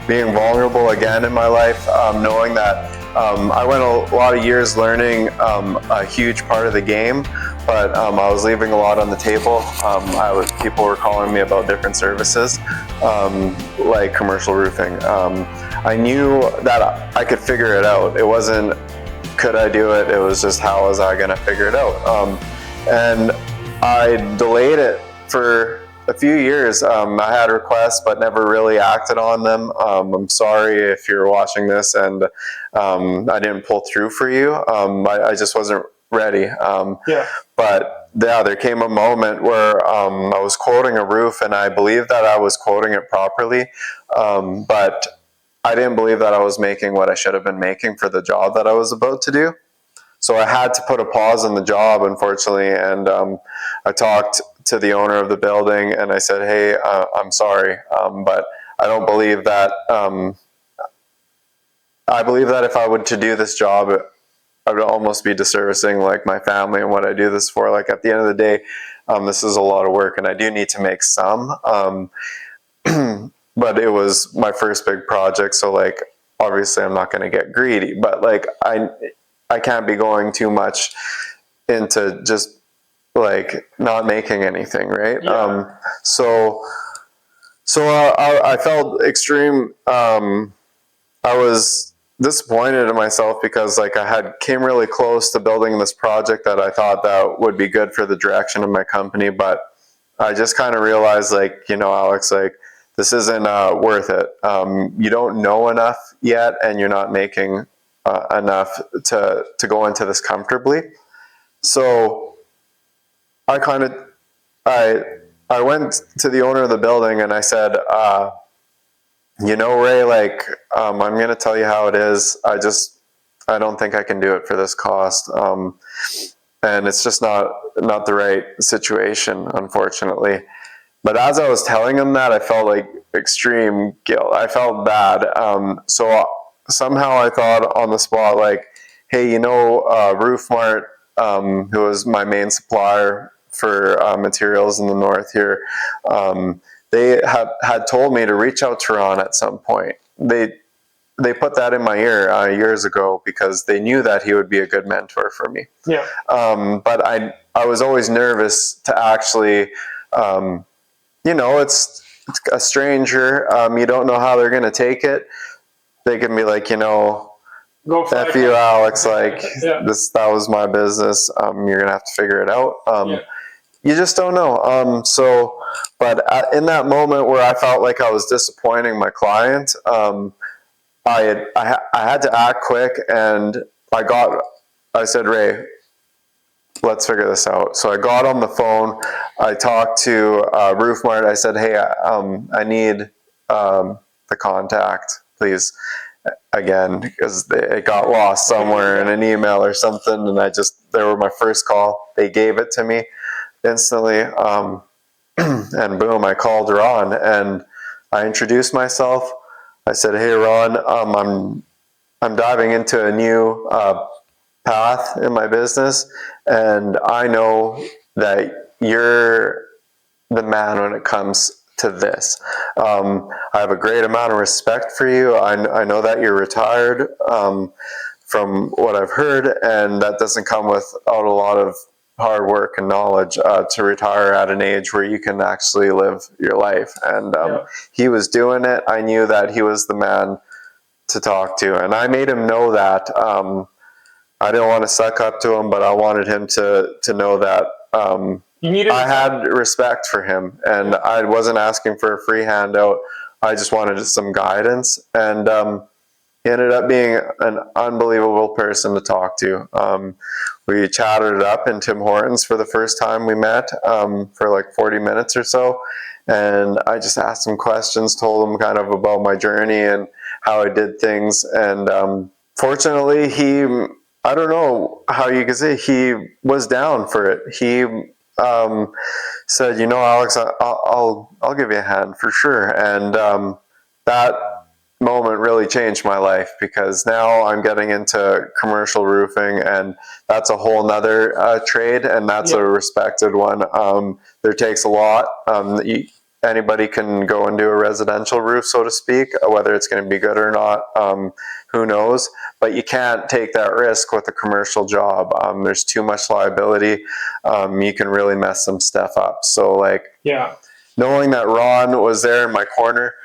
Being vulnerable again in my life, knowing that I went a lot of years learning a huge part of the game, but I was leaving a lot on the table. People were calling me about different services, like commercial roofing. I knew that I could figure it out. It wasn't, could I do it? It was just, how was I gonna figure it out? And I delayed it for a few years. I had requests, but never really acted on them. I'm sorry if you're watching this and I didn't pull through for you. I just wasn't ready. But yeah, there came a moment where I was quoting a roof, and I believed that I was quoting it properly, but I didn't believe that I was making what I should have been making for the job that I was about to do. So I had to put a pause on the job, unfortunately, and I talked to the owner of the building, and I said, hey, I'm sorry, but I don't believe that, I believe that if I were to do this job, I would almost be disservicing like my family and what I do this for. Like, at the end of the day, this is a lot of work, and I do need to make some, but it was my first big project. So like, obviously I'm not going to get greedy, but like, I can't be going too much into just like not making anything, right? Yeah. So I felt extreme. I was disappointed in myself because like I came really close to building this project that I thought that would be good for the direction of my company, but I just kind of realized, like, you know, Alex, like, this isn't worth it. You don't know enough yet, and you're not making enough to go into this comfortably. So I went to the owner of the building and I said, you know, Ray, like, I'm going to tell you how it is. I don't think I can do it for this cost. And it's just not the right situation, unfortunately. But as I was telling him that, I felt like extreme guilt. I felt bad. So somehow I thought on the spot, like, hey, you know, Roof Mart, who was my main supplier for materials in the north here, they had told me to reach out to Ron at some point. They put that in my ear years ago because they knew that he would be a good mentor for me. Yeah. But I was always nervous to actually, you know, it's a stranger. You don't know how they're going to take it. They can be like, you know, F you, Alex, like, that was my business. You're going to have to figure it out. You just don't know. But in that moment where I felt like I was disappointing my client, I had to act quick, and I said, Ray, let's figure this out. So I got on the phone. I talked to Roof Mart. I said, hey, I need the contact, please. Again, because it got lost somewhere in an email or something, and they were my first call. They gave it to me instantly, and boom, I called Ron, and I introduced myself. I said, hey, Ron, I'm diving into a new path in my business, and I know that you're the man when it comes to this. I have a great amount of respect for you. I know that you're retired, from what I've heard, and that doesn't come without a lot of hard work and knowledge to retire at an age where you can actually live your life. And he was doing it. I knew that he was the man to talk to, and I made him know that. I didn't want to suck up to him, but I wanted him to know that I had respect for him, and I wasn't asking for a free handout. I just wanted some guidance, and he ended up being an unbelievable person to talk to. We chatted it up in Tim Hortons for the first time we met for like 40 minutes or so, and I just asked him questions, told him kind of about my journey and how I did things, and fortunately I don't know how you could say, he was down for it. He said, you know, Alex, I'll give you a hand for sure. And that moment really changed my life, because now I'm getting into commercial roofing, and that's a whole nother trade, and that's a respected one. There takes a lot. Anybody can go and do a residential roof, so to speak, whether it's going to be good or not, who knows, but you can't take that risk with a commercial job. There's too much liability. You can really mess some stuff up. So like, knowing that Ron was there in my corner,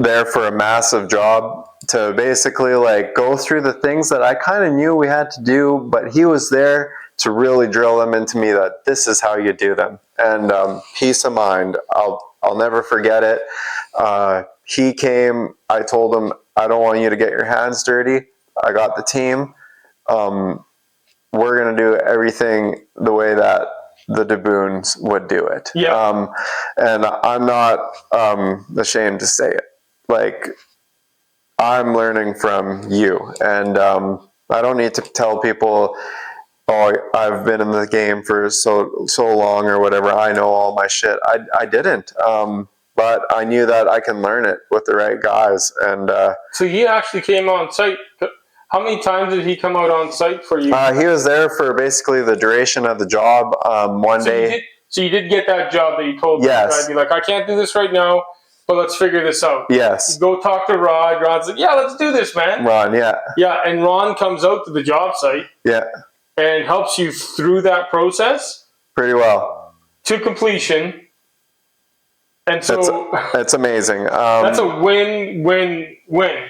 there for a massive job, to basically like go through the things that I kind of knew we had to do, but he was there to really drill them into me that this is how you do them. And peace of mind, I'll never forget it. He came, I told him, I don't want you to get your hands dirty. I got the team. We're going to do everything the way that the Daboons would do it. And I'm not ashamed to say it. Like, I'm learning from you. And I don't need to tell people, oh, I've been in the game for so long or whatever, I know all my shit. I didn't. But I knew that I can learn it with the right guys. And so he actually came on site. How many times did he come out on site for you? He was there for basically the duration of the job. One day. So you did get that job that you told me. I'd be like, I can't do this right now, but let's figure this out. Yes. You go talk to Rod. Rod's like, yeah, let's do this, man. Ron, Yeah, and Ron comes out to the job site. And helps you through that process. Pretty well. To completion. And so that's amazing. That's a win-win-win,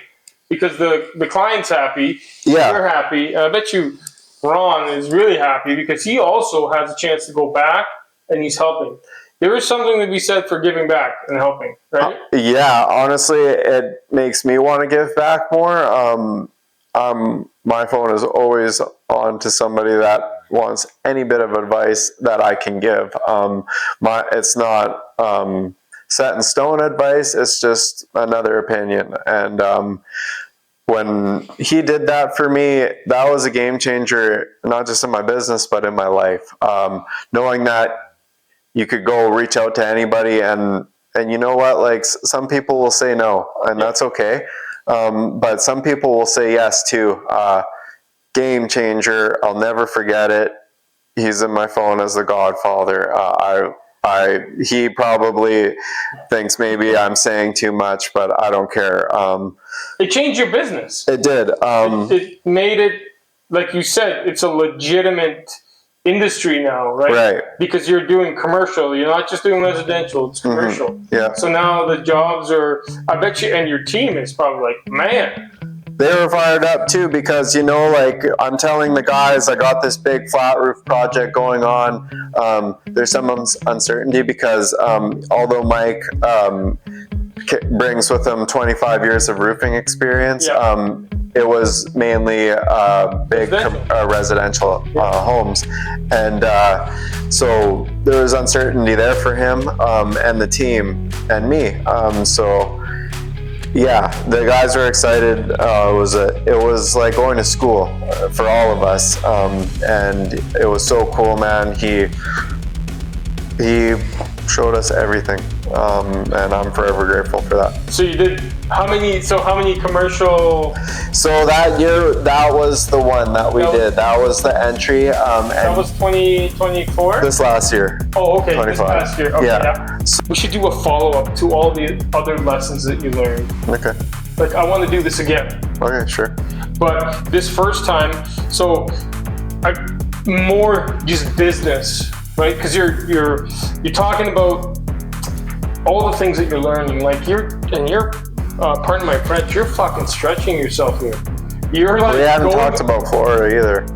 because the client's happy, you're happy, and I bet you Ron is really happy because he also has a chance to go back and he's helping. There is something to be said for giving back and helping, right? Yeah, honestly, it makes me want to give back more. My phone is always on to somebody that wants any bit of advice that I can give. It's not set in stone advice, it's just another opinion. And when he did that for me, that was a game changer, not just in my business, but in my life. Knowing that you could go reach out to anybody, and you know what, like, some people will say no, and that's okay. But some people will say yes too. Game changer, I'll never forget it. He's in my phone as the Godfather. He probably thinks maybe I'm saying too much, but I don't care. It changed your business. It did. It made it, like you said, it's a legitimate industry now, right? Right. Because you're doing commercial. You're not just doing residential, it's commercial. Yeah. So now the jobs are, I bet you, and your team is probably like, man. They were fired up too, because, you know, like, I'm telling the guys, I got this big flat roof project going on. There's some uncertainty because although Mike brings with him 25 years of roofing experience, it was mainly big residential homes. And so there was uncertainty there for him and the team and me. Yeah, the guys were excited. It was like going to school for all of us, and it was so cool, man. He showed us everything, and I'm forever grateful for that. So you did how many commercial? So that year, that was the one that we did. That was the entry. That was 2024? This last year. Oh, okay. 25. This last year. Okay, yeah. We should do a follow-up to all the other lessons that you learned. Okay. Like, I want to do this again. Okay, sure. But this first time, so more just business, right? Because you're talking about all the things that you're learning. Like pardon my French, you're fucking stretching yourself here. You're like, we haven't talked about Florida either.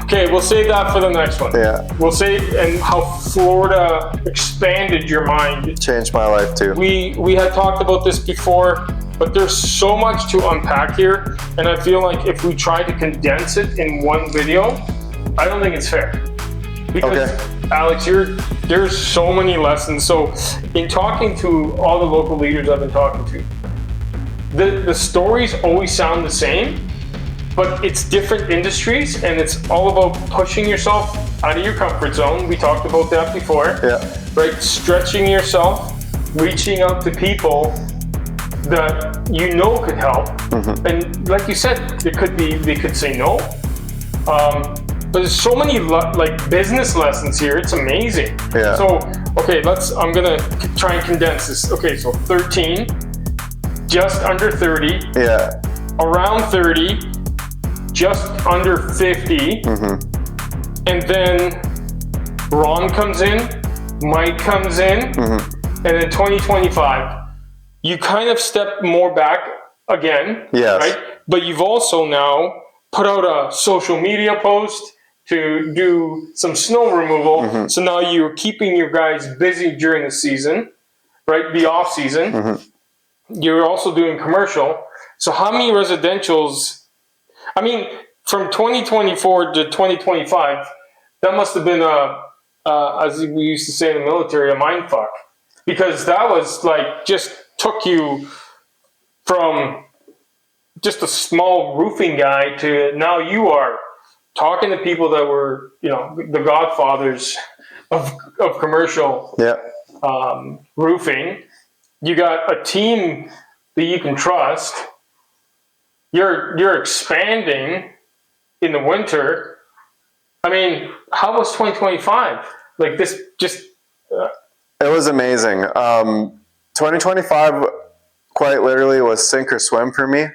Okay, we'll save that for the next one. Yeah. We'll save, and how Florida expanded your mind. Changed my life too. We had talked about this before, but there's so much to unpack here, and I feel like if we try to condense it in one video, I don't think it's fair. Because Alex, there's so many lessons. So in talking to all the local leaders I've been talking to, the stories always sound the same, but it's different industries, and it's all about pushing yourself out of your comfort zone. We talked about that before. Yeah. Right? Stretching yourself, reaching out to people that you know could help. Mm-hmm. And like you said, they could say no. But there's so many like business lessons here. It's amazing. Yeah. So, okay, I'm gonna try and condense this. Okay, so 13, just under 30. Yeah. Around 30, just under 50. Mm-hmm. And then Ron comes in, Mike comes in, and then 2025. You kind of step more back again, yes. Right? But you've also now put out a social media post to do some snow removal. Mm-hmm. So now you're keeping your guys busy during the season, right? The off season. Mm-hmm. You're also doing commercial. So how many residentials? I mean, from 2024 to 2025, that must have been as we used to say in the military, a mind fuck, because that was like just took you from just a small roofing guy to now you are talking to people that were, the godfathers of commercial roofing. You got a team that you can trust. You're expanding in the winter. I mean, how was 2025? Like this just... It was amazing. 2025 quite literally was sink or swim for me.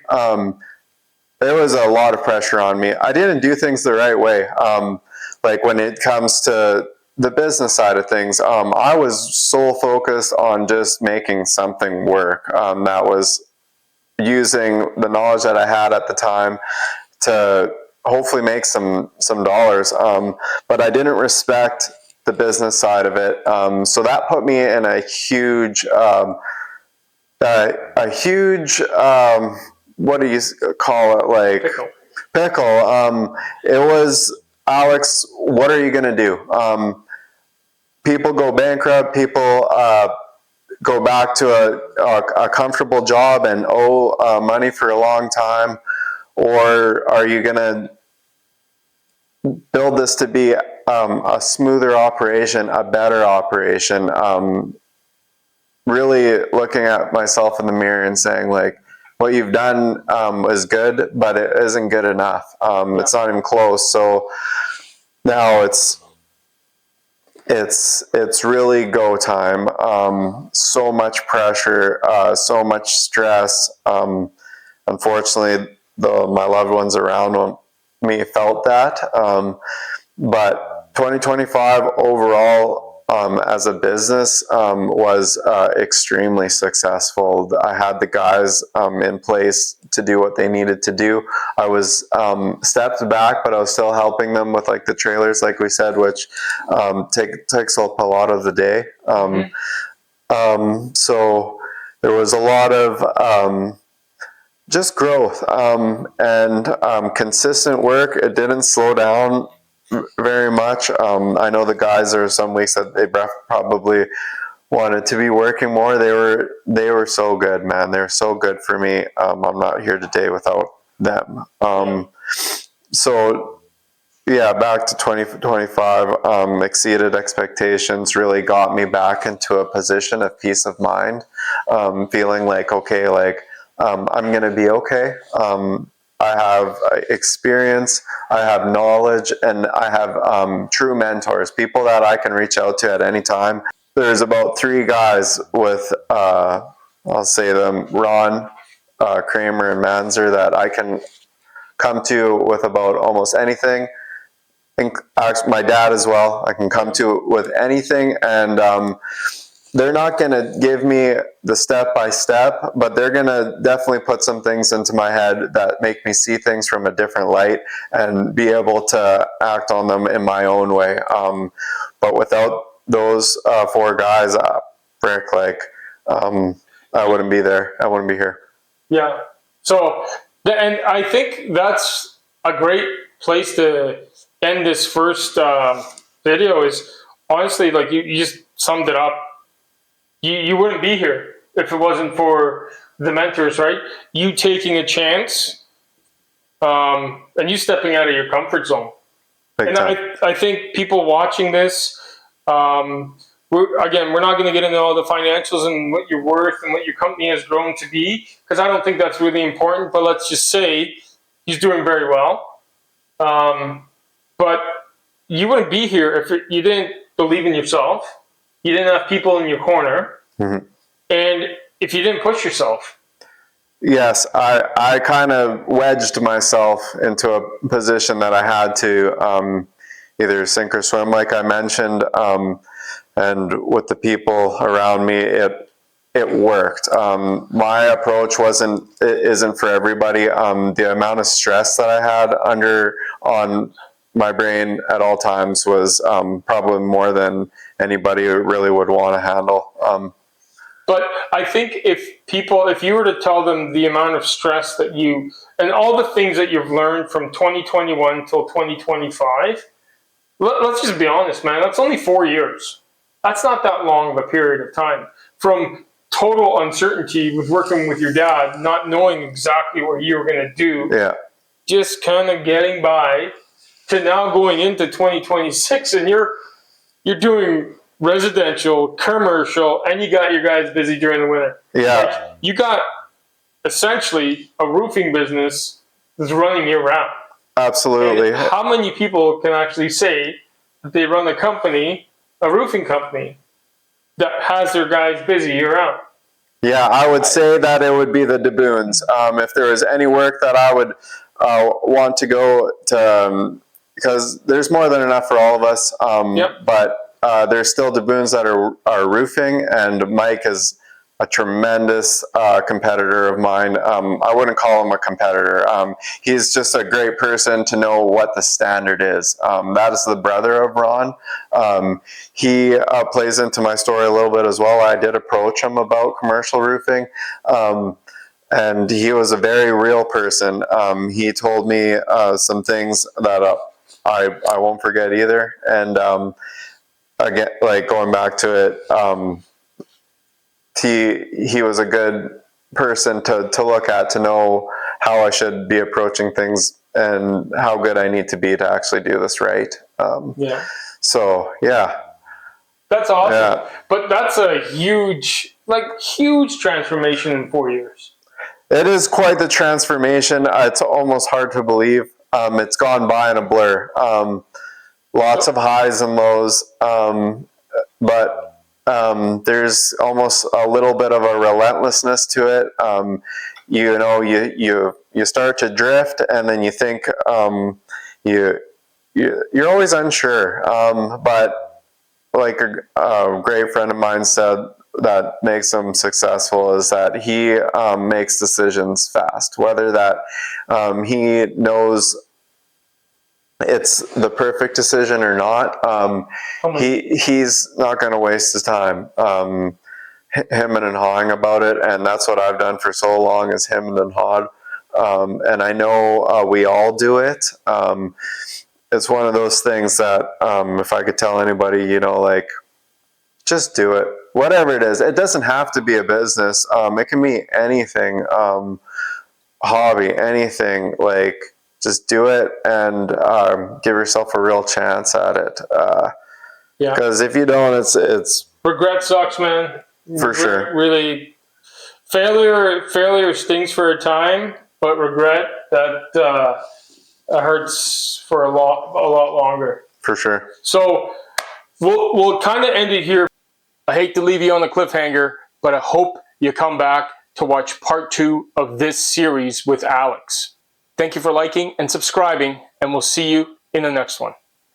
There was a lot of pressure on me. I didn't do things the right way. Like when it comes to the business side of things, I was so focused on just making something work. That was using the knowledge that I had at the time to hopefully make some dollars. But I didn't respect the business side of it. So that put me in a huge, what do you call it? Like pickle. It was, Alex, what are you going to do? People go bankrupt. People go back to a comfortable job and owe money for a long time. Or are you going to build this to be a smoother operation, a better operation? Really looking at myself in the mirror and saying, like, what you've done is good, but it isn't good enough. It's not even close. So now it's really go time. So much pressure, so much stress. Unfortunately, my loved ones around me felt that. But 2025 overall, as a business, was extremely successful. I had the guys in place to do what they needed to do. I was stepped back, but I was still helping them with like the trailers, like we said, which takes up a lot of the day. So there was a lot of just growth and consistent work. It didn't slow down very much. I know the guys, there were some weeks that they probably wanted to be working more. They were so good, man. They're so good for me. I'm not here today without them. So yeah, back to 2025, exceeded expectations, really got me back into a position of peace of mind, feeling like, okay, like I'm going to be okay. I have experience, I have knowledge, and I have true mentors, people that I can reach out to at any time. There's about 3 guys with, I'll say them, Ron, Kramer, and Manzer, that I can come to with about almost anything. my dad as well, I can come to with anything, and they're not going to give me the step-by-step, but they're going to definitely put some things into my head that make me see things from a different light and be able to act on them in my own way. But without those 4 guys, Rick, like, I wouldn't be there. I wouldn't be here. Yeah. So, and I think that's a great place to end this first video. Is honestly, like, you just summed it up. You wouldn't be here if it wasn't for the mentors, right? You taking a chance, and you stepping out of your comfort zone. Big and time. I think people watching this, we're not going to get into all the financials and what you're worth and what your company has grown to be, because I don't think that's really important. But let's just say he's doing very well. But you wouldn't be here if you didn't believe in yourself. You didn't have people in your corner, and if you didn't push yourself. Yes, I kind of wedged myself into a position that I had to either sink or swim, like I mentioned, and with the people around me, it worked. My approach isn't for everybody. The amount of stress that I had on my brain at all times was probably more than anybody really would want to handle. But I think if you were to tell them the amount of stress that and all the things that you've learned from 2021 till 2025, let's just be honest, man, that's only 4 years. That's not that long of a period of time. From total uncertainty with working with your dad, not knowing exactly what you were going to do, just kind of getting by, to now going into 2026, and you're doing residential, commercial, and you got your guys busy during the winter. Yeah. Like, you got essentially a roofing business that's running year round. Absolutely. And how many people can actually say that they run a roofing company, that has their guys busy year round? Yeah, I would say that it would be the Daboons. If there was any work that I would want to go to, because there's more than enough for all of us. But there's still Daboons that are roofing, and Mike is a tremendous competitor of mine. I wouldn't call him a competitor. He's just a great person to know what the standard is. That is the brother of Ron. He plays into my story a little bit as well. I did approach him about commercial roofing, and he was a very real person. He told me some things that I won't forget either. And again, like, going back to it, he was a good person to look at, to know how I should be approaching things and how good I need to be to actually do this right. So, yeah. That's awesome. Yeah. But that's a huge transformation in 4 years. It is quite the transformation. It's almost hard to believe. It's gone by in a blur. Lots of highs and lows, but there's almost a little bit of a relentlessness to it. You start to drift, and then you think you're always unsure. But like a great friend of mine said, that makes him successful is that he makes decisions fast, whether that he knows it's the perfect decision or not. He's not going to waste his time hemming and hawing about it, and that's what I've done for so long, is hemming and hawed. And I know we all do it. It's one of those things that if I could tell anybody, like, just do it. Whatever it is. It doesn't have to be a business. It can be anything, hobby, anything. Like, just do it and give yourself a real chance at it. Because if you don't, it's regret sucks, man. For sure. Really, failure stings for a time, but regret, that hurts for a lot longer. For sure. So we'll kind of end it here. I hate to leave you on a cliffhanger, but I hope you come back to watch part 2 of this series with Alex. Thank you for liking and subscribing, and we'll see you in the next one.